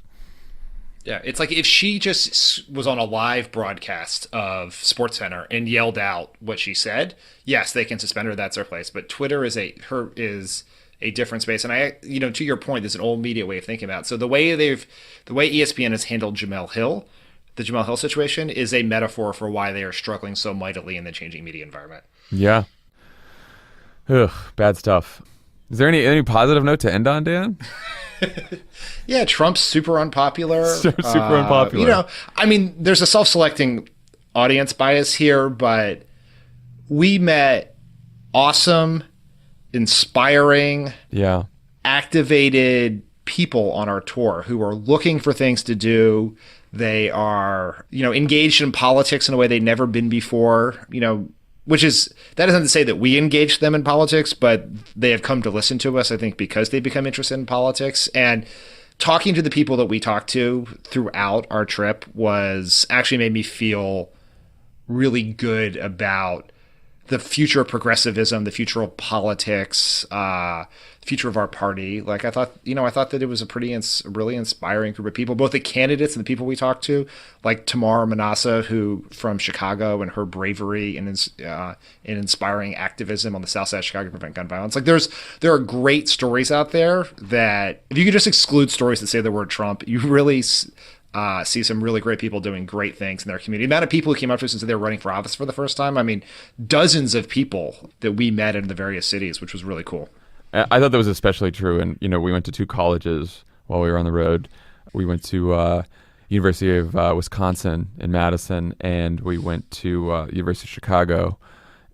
Yeah, it's like if she just was on a live broadcast of SportsCenter and yelled out what she said, yes, they can suspend her. That's their place. But Twitter is a different space. And I, to your point, there's an old media way of thinking about it. So the way ESPN has handled Jemele Hill, the Jemele Hill situation, is a metaphor for why they are struggling so mightily in the changing media environment. Yeah. Ugh, bad stuff. Is there any positive note to end on, Dan? Yeah, Trump's super unpopular. Super unpopular. There's a self-selecting audience bias here, but we met awesome, inspiring, activated people on our tour who are looking for things to do. They are, engaged in politics in a way they've never been before, that isn't to say that we engaged them in politics, but they have come to listen to us, I think, because they've become interested in politics. And talking to the people that we talked to throughout our trip was actually made me feel really good about the future of progressivism, the future of politics, future of our party. Like I thought that it was a really inspiring group of people, both the candidates and the people we talked to, like Tamar Manassa, who from Chicago, and her bravery and inspiring activism on the South Side of Chicago to prevent gun violence. Like there are great stories out there that if you could just exclude stories that say the word Trump, you really see some really great people doing great things in their community. The amount of people who came up to us and said they were running for office for the first time. I mean, dozens of people that we met in the various cities, which was really cool. I thought that was especially true. And, we went to 2 colleges while we were on the road. We went to University of Wisconsin in Madison, and we went to University of Chicago,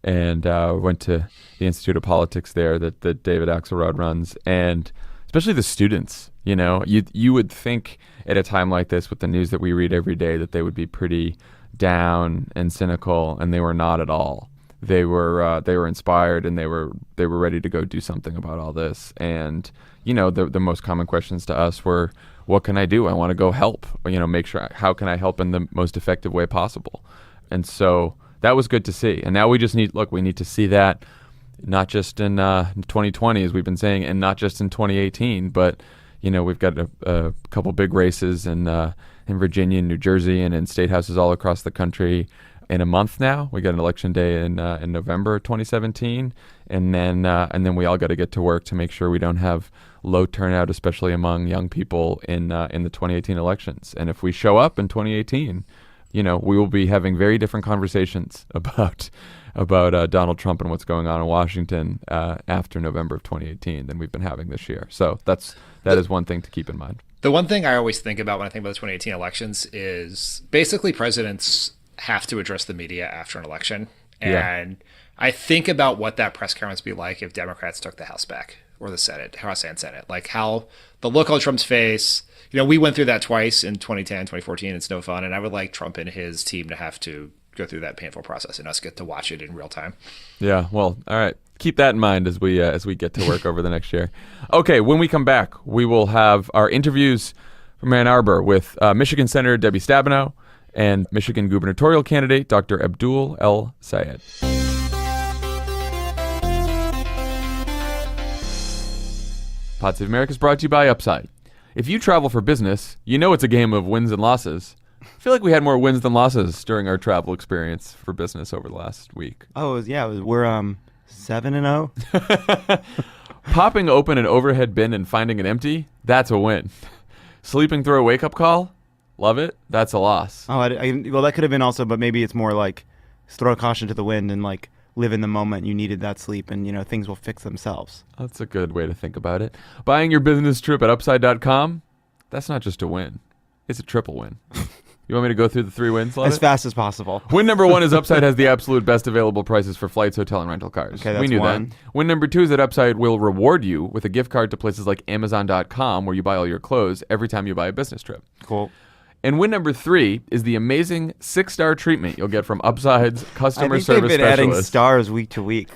and went to the Institute of Politics there that David Axelrod runs. And especially the students, you would think at a time like this with the news that we read every day that they would be pretty down and cynical, and they were not at all. They were inspired, and they were ready to go do something about all this. And the most common questions to us were, what can I do? I want to go help. Make sure, how can I help in the most effective way possible? And so that was good to see. And now we just need to see that not just in 2020, as we've been saying, and not just in 2018, but we've got a couple big races in Virginia and New Jersey and in state houses all across the country. In a month now, we got an election day in November 2017, and then we all got to get to work to make sure we don't have low turnout, especially among young people in the 2018 elections. And if we show up in 2018, we will be having very different conversations about Donald Trump and what's going on in Washington after November of 2018 than we've been having this year. So that is one thing to keep in mind. The one thing I always think about when I think about the 2018 elections is basically presidents have to address the media after an election. And I think about what that press conference would be like if Democrats took the House back, or the Senate, House and Senate. Like how the look on Trump's face, we went through that twice in 2010, 2014. It's no fun. And I would like Trump and his team to have to go through that painful process and us get to watch it in real time. Yeah, well, all right. Keep that in mind as we get to work over the next year. Okay, when we come back, we will have our interviews from Ann Arbor with Michigan Senator Debbie Stabenow and Michigan gubernatorial candidate Dr. Abdul El Sayed. Pod Save America is brought to you by Upside. If you travel for business, it's a game of wins and losses. I feel like we had more wins than losses during our travel experience for business over the last week. Oh, yeah. We're 7-0. Popping open an overhead bin and finding it empty, that's a win. Sleeping through a wake-up call, love it, that's a loss. Oh, well, that could have been also, but maybe it's more like throw caution to the wind and like live in the moment. You needed that sleep, and things will fix themselves. That's a good way to think about it. Buying your business trip at upside.com, that's not just a win, it's a triple win. You want me to go through the 3 wins, Lovett? As fast as possible. Win number 1 is Upside has the absolute best available prices for flights, hotel, and rental cars. Okay, that's we knew one. that. Win number 2 is that Upside will reward you with a gift card to places like Amazon.com, where you buy all your clothes every time you buy a business trip. Cool. And win number 3 is the amazing 6-star treatment you'll get from Upside's customer I think service they've been adding specialist. stars week to week.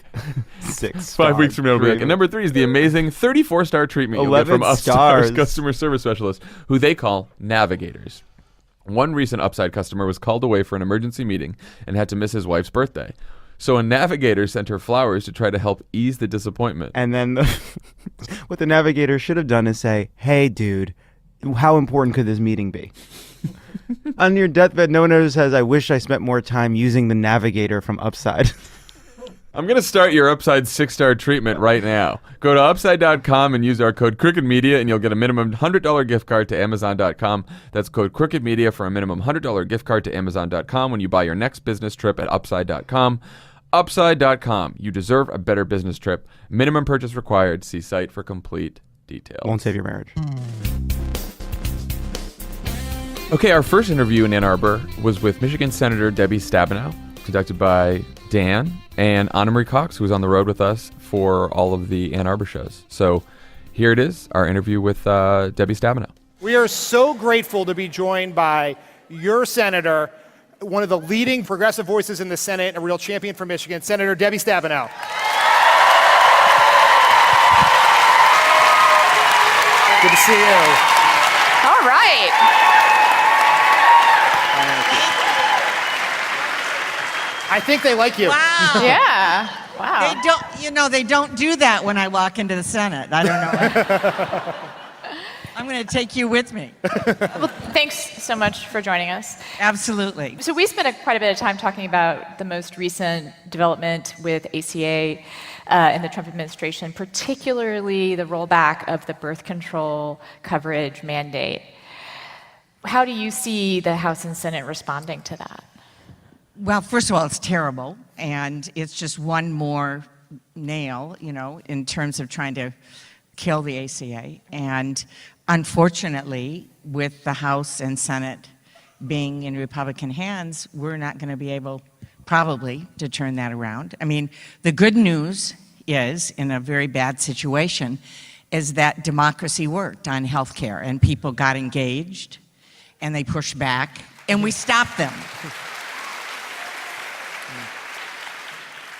6 5 weeks from now, we'll be back. And number 3 is the amazing 34-star treatment you'll get from 11 Upside's stars. customer service specialist, who they call navigators. One recent Upside customer was called away for an emergency meeting and had to miss his wife's birthday. So a navigator sent her flowers to try to help ease the disappointment. And then what the navigator should have done is say, hey, dude, how important could this meeting be? On your deathbed, no one ever says, I wish I spent more time using the navigator from Upside. I'm going to start your Upside 6-star treatment right now. Go to Upside.com and use our code CrookedMedia, and you'll get a minimum $100 gift card to Amazon.com. That's code CrookedMedia for a minimum $100 gift card to Amazon.com when you buy your next business trip at Upside.com. Upside.com. You deserve a better business trip. Minimum purchase required. See site for complete details. Won't save your marriage. Okay, our first interview in Ann Arbor was with Michigan Senator Debbie Stabenow, conducted by Dan and Anna Marie Cox, who was on the road with us for all of the Ann Arbor shows. So here it is, our interview with Debbie Stabenow. We are so grateful to be joined by your senator, one of the leading progressive voices in the Senate, and a real champion for Michigan, Senator Debbie Stabenow. Good to see you. All right. I think they like you. Wow. Yeah. Wow. They don't do that when I walk into the Senate. I don't know. I'm going to take you with me. Well, thanks so much for joining us. Absolutely. So we spent quite a bit of time talking about the most recent development with ACA in the Trump administration, particularly the rollback of the birth control coverage mandate. How do you see the House and Senate responding to that? Well, first of all, it's terrible, and it's just one more nail, in terms of trying to kill the ACA. And unfortunately, with the House and Senate being in Republican hands, we're not going to be able, probably, to turn that around. I mean, the good news is, in a very bad situation, is that democracy worked on health care, and people got engaged, and they pushed back, and we stopped them.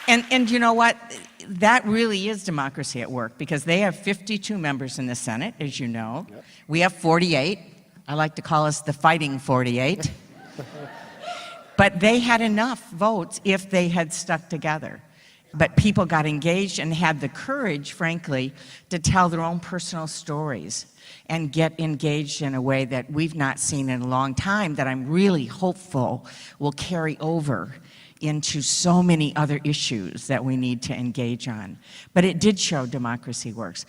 And you know what? That really is democracy at work, because they have 52 members in the Senate, as you know. Yep. We have 48. I like to call us the fighting 48. But they had enough votes if they had stuck together. But people got engaged and had the courage, frankly, to tell their own personal stories and get engaged in a way that we've not seen in a long time, that I'm really hopeful will carry over into so many other issues that we need to engage on. But it did show democracy works.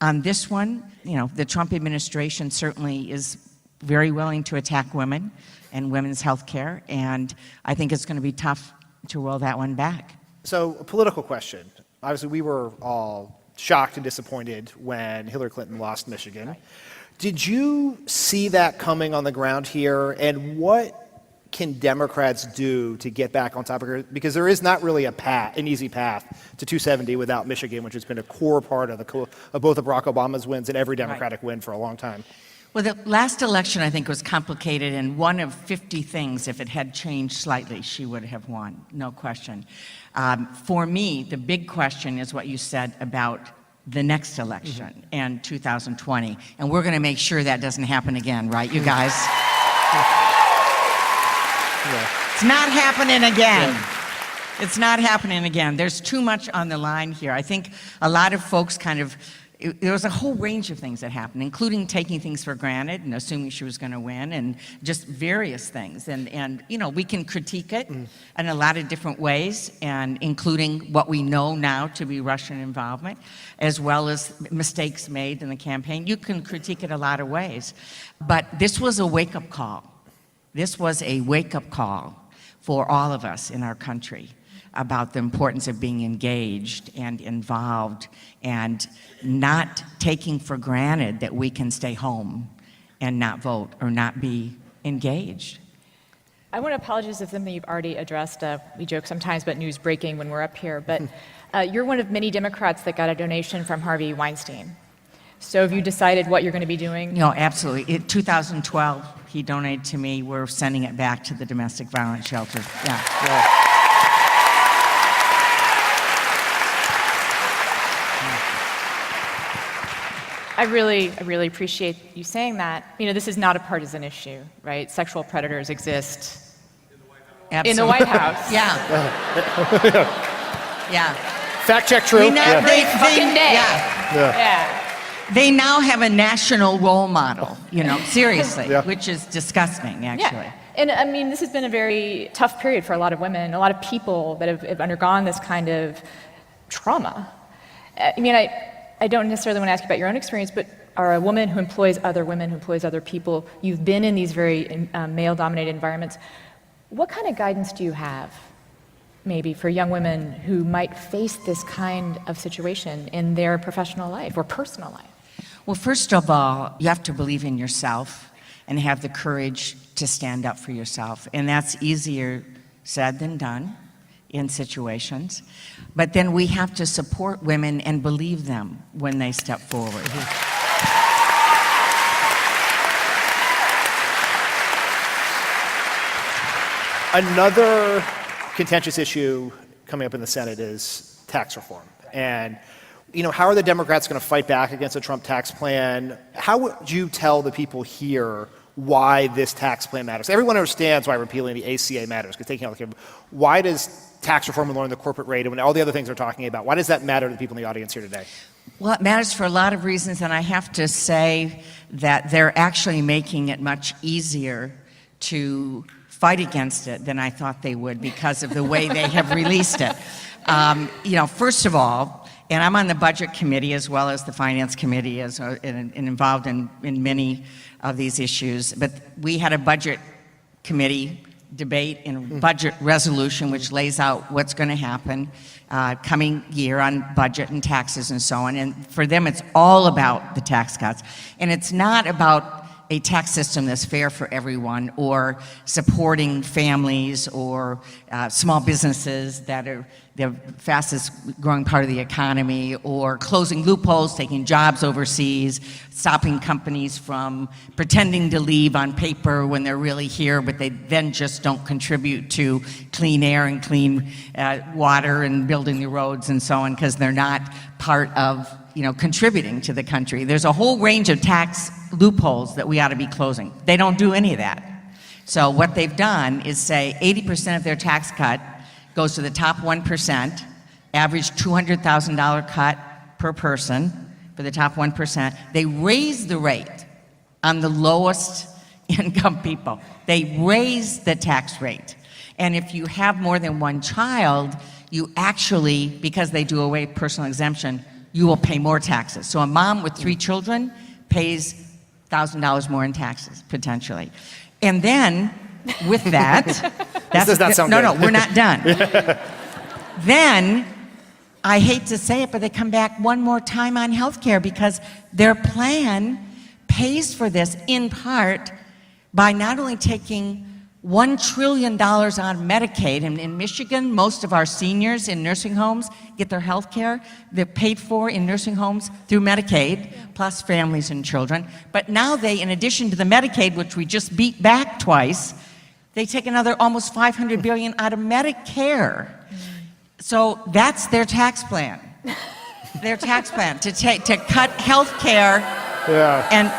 On this one, the Trump administration certainly is very willing to attack women and women's health care, and I think it's going to be tough to roll that one back. So, a political question. Obviously, we were all shocked and disappointed when Hillary Clinton lost Michigan. Right. Did you see that coming on the ground here, and what can Democrats do to get back on top of her? Because there is not really an easy path to 270 without Michigan, which has been a core part of both of Barack Obama's wins and every Democratic win for a long time. Well, the last election, I think, was complicated, and one of 50 things, if it had changed slightly, she would have won, no question. For me, the big question is what you said about the next election in 2020, and we're going to make sure that doesn't happen again, right, you guys? Yeah. It's not happening again. Yeah. It's not happening again. There's too much on the line here. I think a lot of folks there was a whole range of things that happened, including taking things for granted and assuming she was going to win, and just various things. And we can critique it in a lot of different ways, and including what we know now to be Russian involvement, as well as mistakes made in the campaign. You can critique it a lot of ways. But this was a wake-up call. This was a wake-up call for all of us in our country about the importance of being engaged and involved and not taking for granted that we can stay home and not vote or not be engaged. I want to apologize if something you've already addressed. We joke sometimes about news breaking when we're up here, but you're one of many Democrats that got a donation from Harvey Weinstein. So have you decided what you're going to be doing? No, absolutely. In 2012, he donated to me. We're sending it back to the domestic violence shelter. Yeah. I really appreciate you saying that. You know, this is not a partisan issue, right? Sexual predators exist Absolutely. in the White House. Yeah. Yeah. Fact check true. We now, Every fucking day. Yeah. Yeah. They now have a national role model, you know, seriously, Yeah. which is disgusting, actually. Yeah. And I mean, this has been a very tough period for a lot of women, a lot of people that have undergone this kind of trauma. I mean, I don't necessarily want to ask you about your own experience, but are a woman who employs other women, who employs other people, you've been in these very male-dominated environments. What kind of guidance do you have, maybe, for young women who might face this kind of situation in their professional life or personal life? Well, first of all, you have to believe in yourself and have the courage to stand up for yourself. And that's easier said than done in situations. But then we have to support women and believe them when they step forward. Another contentious issue coming up in the Senate is tax reform. And, you know, how are the Democrats going to fight back against the Trump tax plan? How would you tell the people here why this tax plan matters? Everyone understands why repealing the ACA matters, because taking out the why does tax reform and lowering the corporate rate and all the other things we're talking about, why does that matter to the people in the audience here today? Well, it matters for a lot of reasons, and I have to say that they're actually making it much easier to fight against it than I thought they would because of the way they have released it. You know, first of all, and I'm on the budget committee as well as the finance committee and involved in many of these issues, but we had a budget committee debate and budget resolution which lays out what's going to happen coming year on budget and taxes and so on. And for them, it's all about the tax cuts. And it's not about a tax system that's fair for everyone or supporting families or small businesses that are the fastest growing part of the economy, or closing loopholes, taking jobs overseas, stopping companies from pretending to leave on paper when they're really here, but they then just don't contribute to clean air and clean water and building the roads and so on because they're not part of, you know, contributing to the country. There's a whole range of tax loopholes that we ought to be closing. They don't do any of that. So what they've done is say 80% of their tax cut goes to the top 1%, average $200,000 cut per person for the top 1%. They raise the rate on the lowest income people. They raise the tax rate. And if you have more than one child, you actually, because they do away with personal exemption, you will pay more taxes. So a mom with 3 children pays $1,000 more in taxes, potentially. And then, with that, this does not sound good. No, we're not done. Then, I hate to say it, but they come back one more time on health care because their plan pays for this in part by not only taking $1 trillion out of Medicaid. And in Michigan, most of our seniors in nursing homes get their health care. They're paid for in nursing homes through Medicaid, plus families and children. But now they, in addition to the Medicaid, which we just beat back twice, they take another almost $500 billion out of Medicare. So that's their tax plan. Their tax plan, to cut health care and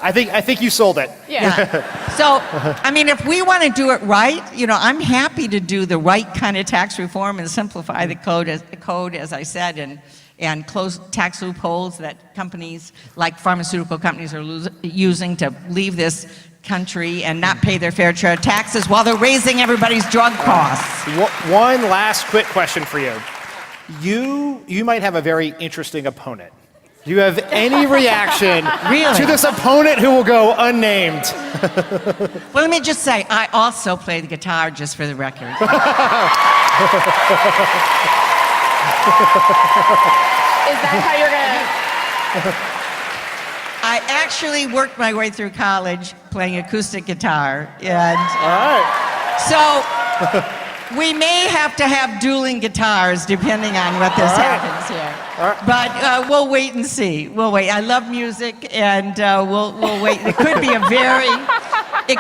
I think you sold it. Yeah. So, I mean, if we want to do it right, you know, I'm happy to do the right kind of tax reform and simplify the code, as I said, and close tax loopholes that companies like pharmaceutical companies are using to leave this country and not pay their fair share of taxes while they're raising everybody's drug costs. One last quick question for you. You might have a very interesting opponent. Do you have any reaction to this opponent who will go unnamed? Well, let me just say, I also play the guitar, just for the record. Is that how you're going to... I actually worked my way through college playing acoustic guitar, and All right. so We may have to have dueling guitars depending on what this happens here. But we'll wait and see. We'll wait. I love music, and we'll wait. It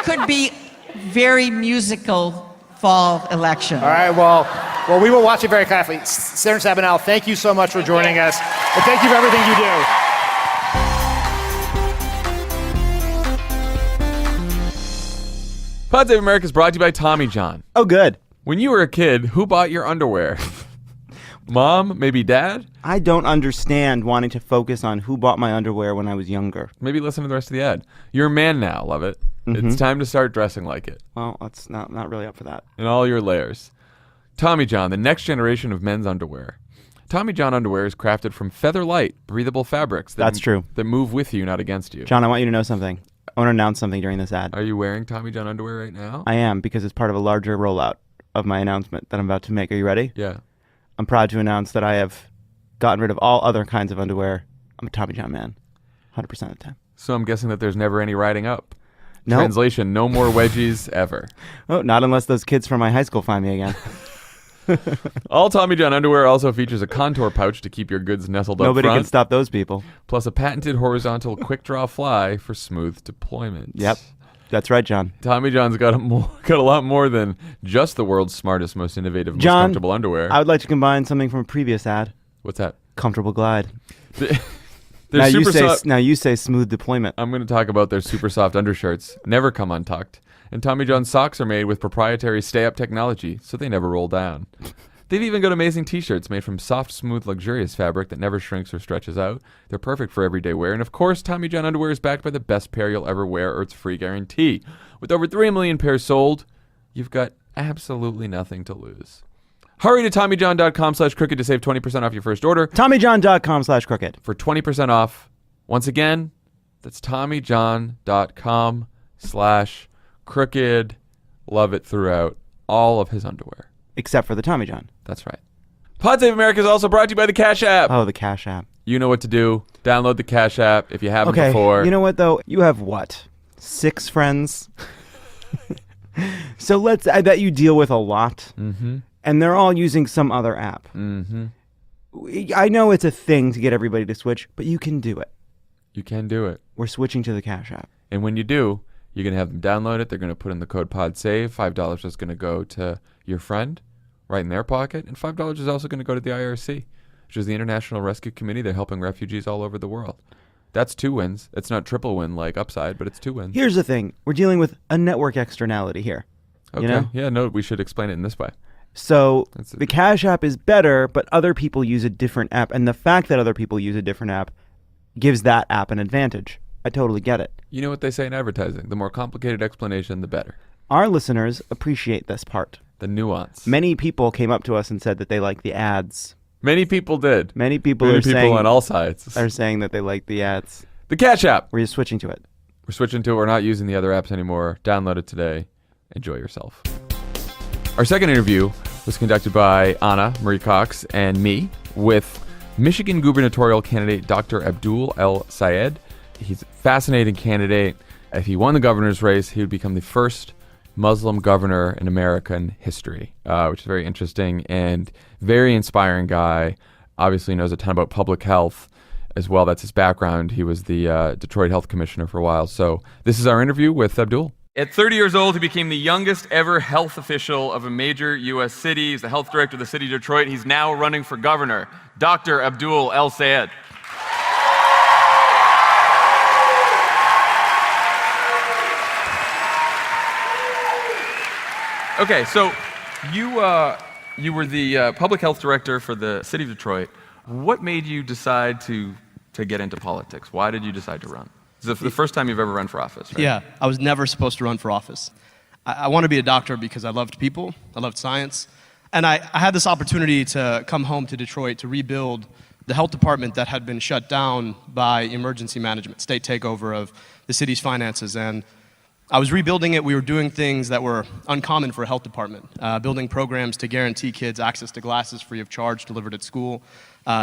could be very musical fall election. All right, well, we will watch it very carefully. Senator Stabenow, thank you so much for joining us, and thank you for everything you do. Pod Save America is brought to you by Tommy John. Oh, good. When you were a kid, who bought your underwear? Mom? Maybe dad? I don't understand wanting to focus on who bought my underwear when I was younger. Maybe listen to the rest of the ad. You're a man now, Lovett. It's time to start dressing like it. Well, that's not really up for that. In all your layers. Tommy John, the next generation of men's underwear. Tommy John underwear is crafted from feather-light, breathable fabrics. That's true. That move with you, not against you. John, I want you to know something. I want to announce something during this ad. Are you wearing Tommy John underwear right now? I am, because it's part of a larger rollout of my announcement that I'm about to make. Are you ready? Yeah. I'm proud to announce that I have gotten rid of all other kinds of underwear. I'm a Tommy John man, 100% of the time. So I'm guessing that there's never any riding up. No. Translation, no more wedgies ever. Oh, not unless those kids from my high school find me again. All Tommy John underwear also features a contour pouch to keep your goods nestled up Nobody front. can stop those people. Plus a patented horizontal quick draw fly for smooth deployment. Yep. That's right, John. Tommy John's got a lot more than just the world's smartest, most innovative, most John, comfortable underwear. I would like to combine something from a previous ad. What's that? Comfortable glide. Now you say smooth deployment. I'm going to talk about their super soft undershirts. Never come untucked. And Tommy John's socks are made with proprietary stay-up technology, so they never roll down. They've even got amazing t-shirts made from soft, smooth, luxurious fabric that never shrinks or stretches out. They're perfect for everyday wear. And of course, Tommy John underwear is backed by the best pair you'll ever wear, or its free guarantee. With over 3 million pairs sold, you've got absolutely nothing to lose. Hurry to TommyJohn.com/crooked to save 20% off your first order. TommyJohn.com/crooked. For 20% off. Once again, that's TommyJohn.com/crooked. Love it throughout all of his underwear. Except for the Tommy John. That's right. Pod Save America is also brought to you by the Cash App. Oh, the Cash App. You know what to do. Download the Cash App if you haven't Okay, before. you know what, though? You have what? 6 friends? So I bet you deal with a lot. Mm-hmm. And they're all using some other app. Mm-hmm. I know it's a thing to get everybody to switch, but you can do it. You can do it. We're switching to the Cash App. And when you do, you're going to have them download it. They're going to put in the code PODSAVE. $5 is going to go to your friend right in their pocket. And $5 is also going to go to the IRC, which is the International Rescue Committee. They're helping refugees all over the world. That's 2 wins. It's not triple win like Upside, but it's 2 wins. Here's the thing. We're dealing with a network externality here. Okay. You know? Yeah, no, we should explain it in this way. So the Cash App is better, but other people use a different app. And the fact that other people use a different app gives that app an advantage. I totally get it. You know what they say in advertising. The more complicated explanation, the better. Our listeners appreciate this part. The nuance. Many people came up to us and said that they like the ads. Many people did. Many people on all sides are saying that they like the ads. The Cash App. We're just switching to it. We're switching to it. We're not using the other apps anymore. Download it today. Enjoy yourself. Our second interview was conducted by Anna Marie Cox and me with Michigan gubernatorial candidate Dr. Abdul El Sayed. He's a fascinating candidate. If he won the governor's race, he would become the first Muslim governor in American history, which is very interesting and very inspiring guy. Obviously knows a ton about public health as well. That's his background. He was the Detroit health commissioner for a while. So this is our interview with Abdul. At 30 years old, he became the youngest ever health official of a major U.S. city. He's the health director of the city of Detroit. He's now running for governor. Dr. Abdul El Sayed. Okay, so you were the public health director for the city of Detroit. What made you decide to get into politics? Why did you decide to run? It's the first time you've ever run for office, right? Yeah, I was never supposed to run for office. I wanted to be a doctor because I loved people, I loved science, and I had this opportunity to come home to Detroit to rebuild the health department that had been shut down by emergency management, state takeover of the city's finances. And I was rebuilding it. We were doing things that were uncommon for a health department, building programs to guarantee kids access to glasses free of charge delivered at school,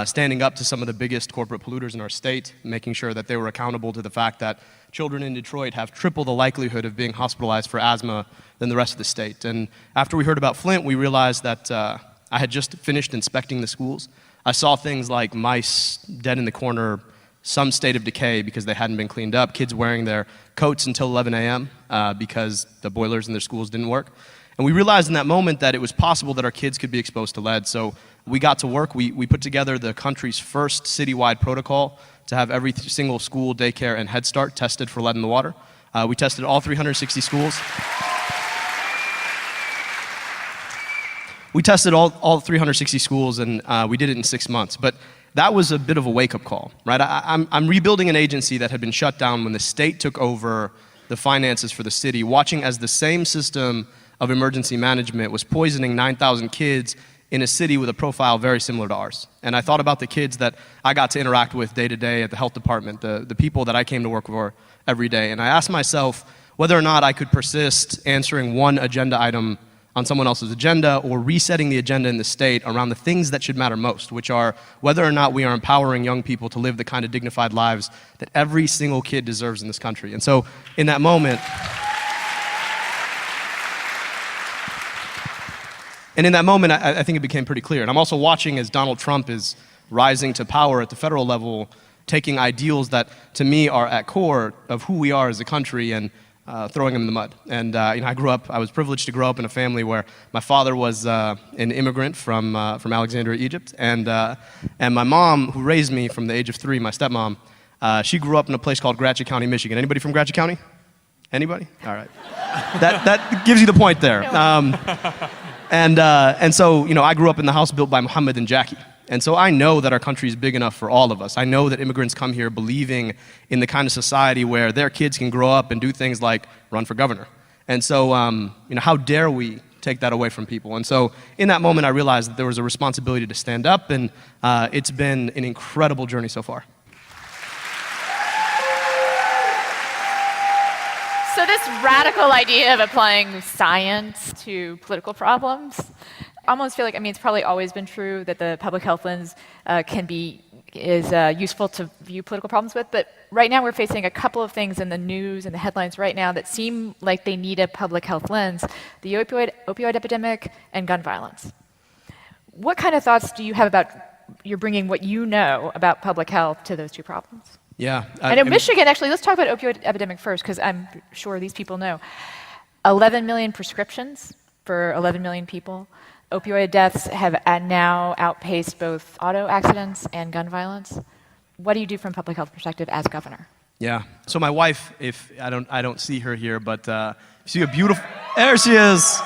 standing up to some of the biggest corporate polluters in our state, making sure that they were accountable to the fact that children in Detroit have triple the likelihood of being hospitalized for asthma than the rest of the state. And after we heard about Flint, we realized that I had just finished inspecting the schools. I saw things like mice dead in the corner, some state of decay because they hadn't been cleaned up, kids wearing their coats until 11 a.m. Because the boilers in their schools didn't work. And we realized in that moment that it was possible that our kids could be exposed to lead. So we got to work. We put together the country's first citywide protocol to have every single school, daycare, and Head Start tested for lead in the water. We tested all 360 schools. We tested all 360 schools, and we did it in 6 months. But that was a bit of a wake-up call, right? I'm rebuilding an agency that had been shut down when the state took over the finances for the city, watching as the same system of emergency management was poisoning 9,000 kids in a city with a profile very similar to ours. And I thought about the kids that I got to interact with day to day at the health department, the people that I came to work for every day. And I asked myself whether or not I could persist answering one agenda item on someone else's agenda or resetting the agenda in the state around the things that should matter most, which are whether or not we are empowering young people to live the kind of dignified lives that every single kid deserves in this country. And so in that moment, I think it became pretty clear. And I'm also watching as Donald Trump is rising to power at the federal level, taking ideals that to me are at core of who we are as a country and throwing them in the mud. And I was privileged to grow up in a family where my father was an immigrant from Alexandria, Egypt, and my mom, who raised me from the age of 3, my stepmom, she grew up in a place called Gratiot County, Michigan. Anybody from Gratiot County? Anybody? All right. That gives you the point there. And so I grew up in the house built by Muhammad and Jackie. And so I know that our country is big enough for all of us. I know that immigrants come here believing in the kind of society where their kids can grow up and do things like run for governor. And so, how dare we take that away from people? And so in that moment, I realized that there was a responsibility to stand up, and it's been an incredible journey so far. So this radical idea of applying science to political problems, I almost feel like, it's probably always been true that the public health lens is useful to view political problems with, but right now we're facing a couple of things in the news and the headlines right now that seem like they need a public health lens: the opioid epidemic and gun violence. What kind of thoughts do you have about you're bringing what you know about public health to those two problems? Yeah. I know Michigan, actually, let's talk about opioid epidemic first, because I'm sure these people know. 11 million prescriptions for 11 million people. Opioid deaths have now outpaced both auto accidents and gun violence. What do you do from a public health perspective as governor? Yeah. So my wife, if I don't see her here, but you see a beautiful, there she is,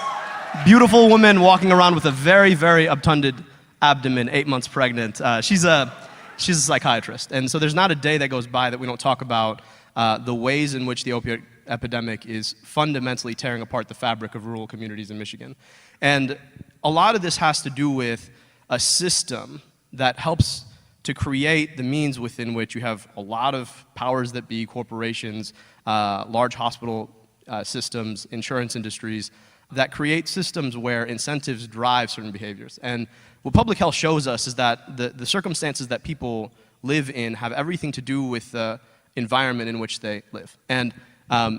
beautiful woman walking around with a very, very obtunded abdomen, 8 months pregnant. She's a psychiatrist, and so there's not a day that goes by that we don't talk about the ways in which the opioid epidemic is fundamentally tearing apart the fabric of rural communities in Michigan. And a lot of this has to do with a system that helps to create the means within which you have a lot of powers that be, corporations, large hospital systems, insurance industries, that create systems where incentives drive certain behaviors. And what public health shows us is that the circumstances that people live in have everything to do with the environment in which they live. And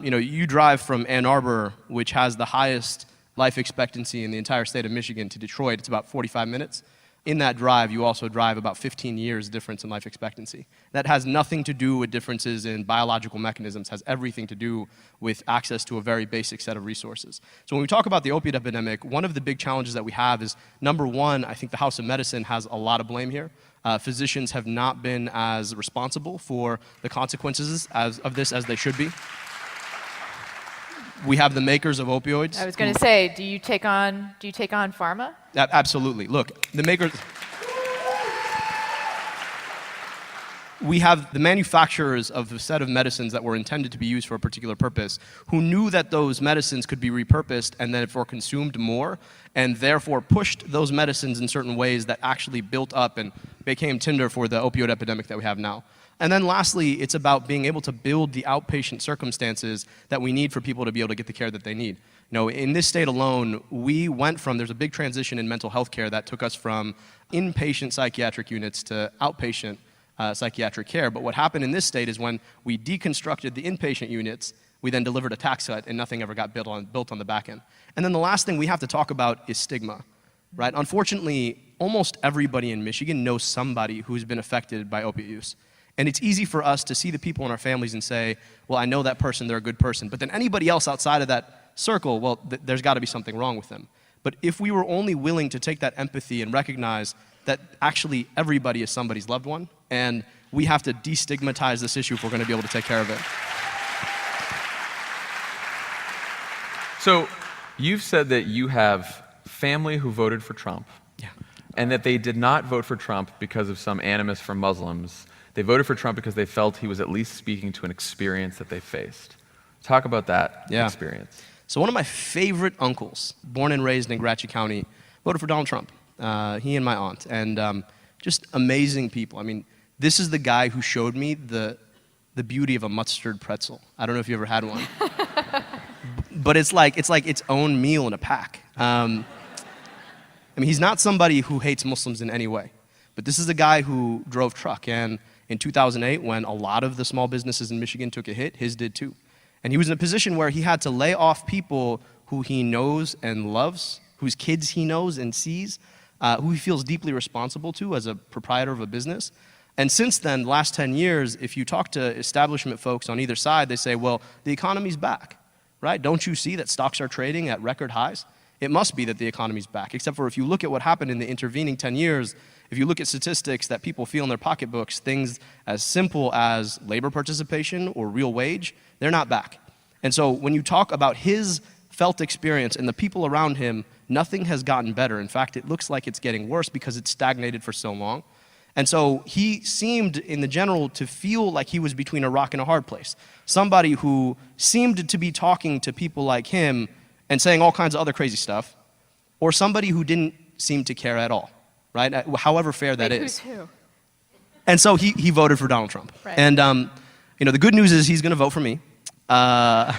you drive from Ann Arbor, which has the highest life expectancy in the entire state of Michigan, to Detroit. It's about 45 minutes. In that drive, you also drive about 15 years difference in life expectancy. That has nothing to do with differences in biological mechanisms, has everything to do with access to a very basic set of resources. So when we talk about the opiate epidemic, one of the big challenges that we have is, number one, I think the House of Medicine has a lot of blame here. Physicians have not been as responsible for the consequences of this as they should be. We have the makers of opioids. I was going to say, do you take on pharma? Absolutely. Look, the makers. We have the manufacturers of the set of medicines that were intended to be used for a particular purpose, who knew that those medicines could be repurposed and therefore consumed more, and therefore pushed those medicines in certain ways that actually built up and became tinder for the opioid epidemic that we have now. And then lastly, it's about being able to build the outpatient circumstances that we need for people to be able to get the care that they need. In this state alone, we went from, there's a big transition in mental health care that took us from inpatient psychiatric units to outpatient psychiatric care. But what happened in this state is when we deconstructed the inpatient units, we then delivered a tax cut and nothing ever got built on the back end. And then the last thing we have to talk about is stigma, right? Unfortunately, almost everybody in Michigan knows somebody who's been affected by opiate use. And it's easy for us to see the people in our families and say, well, I know that person, they're a good person. But then anybody else outside of that circle, well, there's got to be something wrong with them. But if we were only willing to take that empathy and recognize that actually everybody is somebody's loved one, and we have to destigmatize this issue if we're going to be able to take care of it. So you've said that you have family who voted for Trump, and that they did not vote for Trump because of some animus from Muslims. They voted for Trump because they felt he was at least speaking to an experience that they faced. Talk about that experience. So one of my favorite uncles, born and raised in Gratiot County, voted for Donald Trump. He and my aunt, and just amazing people. I mean, this is the guy who showed me the beauty of a mustard pretzel. I don't know if you ever had one, but it's like its own meal in a pack. I mean, he's not somebody who hates Muslims in any way, but this is a guy who drove truck, and in 2008, when a lot of the small businesses in Michigan took a hit, his did too. And he was in a position where he had to lay off people who he knows and loves, whose kids he knows and sees, who he feels deeply responsible to as a proprietor of a business. And since then, the last 10 years, if you talk to establishment folks on either side, they say, well, the economy's back, right? Don't you see that stocks are trading at record highs? It must be that the economy's back, except for if you look at what happened in the intervening 10 years, if you look at statistics that people feel in their pocketbooks, things as simple as labor participation or real wage, they're not back. And so when you talk about his felt experience and the people around him, nothing has gotten better. In fact, it looks like it's getting worse because it's stagnated for so long. And so he seemed, in the general, to feel like he was between a rock and a hard place. Somebody who seemed to be talking to people like him and saying all kinds of other crazy stuff, or somebody who didn't seem to care at all, right? However fair that is. Who's who? And so he voted for Donald Trump. Right. And the good news is he's going to vote for me. How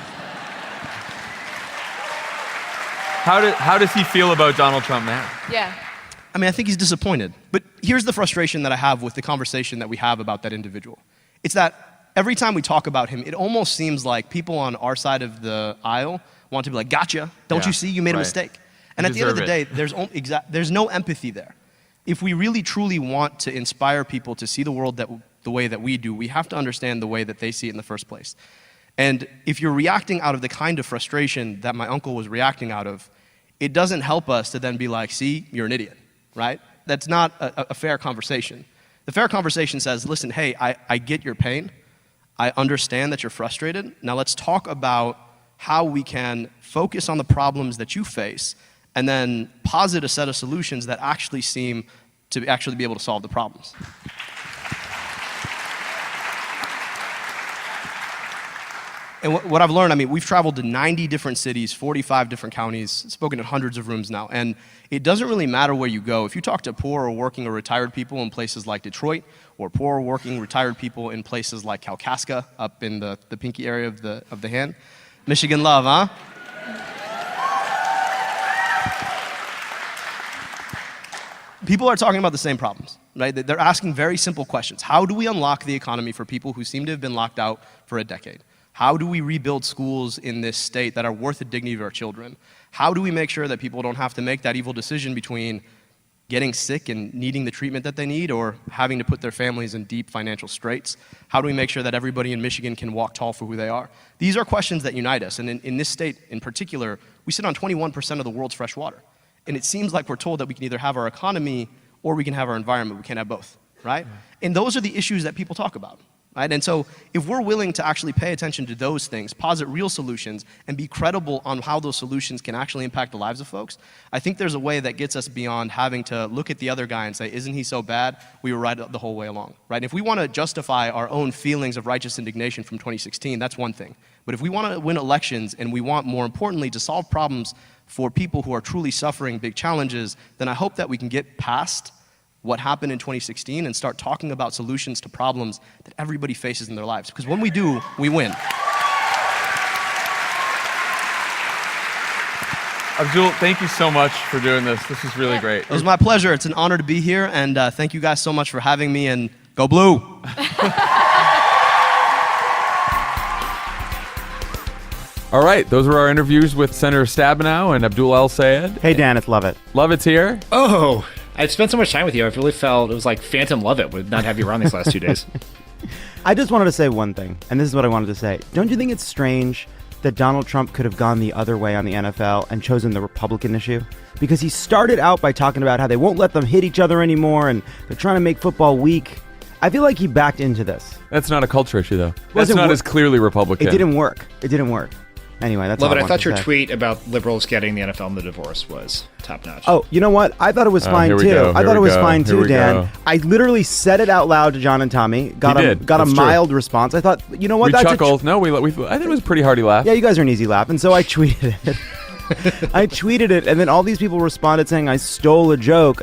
does he feel about Donald Trump now? Yeah. I mean, I think he's disappointed. But here's the frustration that I have with the conversation that we have about that individual. It's that every time we talk about him, it almost seems like people on our side of the aisle want to be like, gotcha, don't you see, you made a mistake. And at the end of the day, there's no empathy there. If we really truly want to inspire people to see the world the way that we do, we have to understand the way that they see it in the first place. And if you're reacting out of the kind of frustration that my uncle was reacting out of, it doesn't help us to then be like, see, you're an idiot, right? That's not a fair conversation. The fair conversation says, listen, hey, I get your pain. I understand that you're frustrated. Now let's talk about how we can focus on the problems that you face and then posit a set of solutions that actually seem to actually be able to solve the problems. And what I've learned, I mean, we've traveled to 90 different cities, 45 different counties, spoken in hundreds of rooms now, and it doesn't really matter where you go. If you talk to poor or working or retired people in places like Detroit, or poor or working retired people in places like Kalkaska, up in the pinky area of the hand, Michigan love, huh? People are talking about the same problems, right? They're asking very simple questions. How do we unlock the economy for people who seem to have been locked out for a decade? How do we rebuild schools in this state that are worth the dignity of our children? How do we make sure that people don't have to make that evil decision between getting sick and needing the treatment that they need or having to put their families in deep financial straits? How do we make sure that everybody in Michigan can walk tall for who they are? These are questions that unite us. And in this state in particular, we sit on 21% of the world's fresh water. And it seems like we're told that we can either have our economy or we can have our environment. We can't have both, right? And those are the issues that people talk about. Right? And so if we're willing to actually pay attention to those things, posit real solutions, and be credible on how those solutions can actually impact the lives of folks, I think there's a way that gets us beyond having to look at the other guy and say, isn't he so bad? We were right the whole way along. Right? And if we want to justify our own feelings of righteous indignation from 2016, that's one thing. But if we want to win elections and we want, more importantly, to solve problems for people who are truly suffering big challenges, then I hope that we can get past what happened in 2016 and start talking about solutions to problems that everybody faces in their lives. Because when we do, we win. Abdul, thank you so much for doing this. This is really great. It was my pleasure. It's an honor to be here, and thank you guys so much for having me, and go Blue! All right, those were our interviews with Senator Stabenow and Abdul El-Sayed. Hey, Dan, it's Lovett. Lovett's here. Oh, I've spent so much time with you. I really felt it was like Phantom Lovett would not have you around these last 2 days. I just wanted to say one thing, and this is what I wanted to say. Don't you think it's strange that Donald Trump could have gone the other way on the NFL and chosen the Republican issue? Because he started out by talking about how they won't let them hit each other anymore and they're trying to make football weak. I feel like he backed into this. That's not a culture issue, though. That's Wasn't not wor- as clearly Republican. It didn't work. It didn't work. Anyway, that's Lovett, all I I thought wanted your to say. tweet about liberals getting the NFL and the divorce was top notch. Oh, you know what? I thought it was fine here we too. go, I here thought we it was go, fine here too, we Dan. go. I literally said it out loud to John and Tommy. Got You a did. got a That's true. mild response. I thought, you know what? We That's chuckled. No, we I think it was a pretty hearty laugh. Yeah, you guys are an easy laugh, and so I tweeted it. I tweeted it, and then all these people responded saying I stole a joke.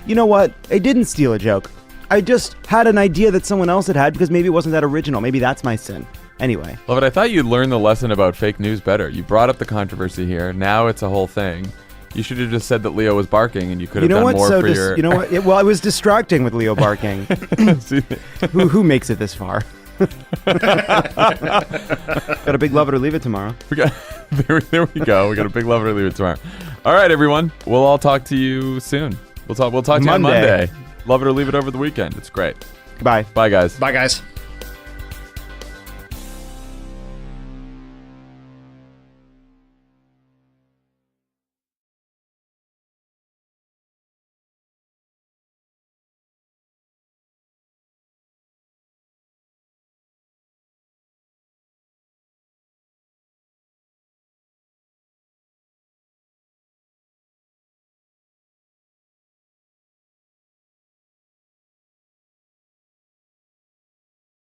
You know what? I didn't steal a joke. I just had an idea that someone else had because maybe it wasn't that original. Maybe that's my sin. Anyway. Lovett, I thought you'd learned the lesson about fake news better. You brought up the controversy here. Now it's a whole thing. You should have just said that Leo was barking, and you could have done more for your... You know what? Well, I was distracting with Leo barking. who makes it this far? Got a big love it or leave it tomorrow. There we go. We got a big love it or leave it tomorrow. All right, everyone. We'll all talk to you soon. We'll talk to you on Monday. Love it or leave it over the weekend. It's great. Goodbye. Bye, guys. Bye, guys.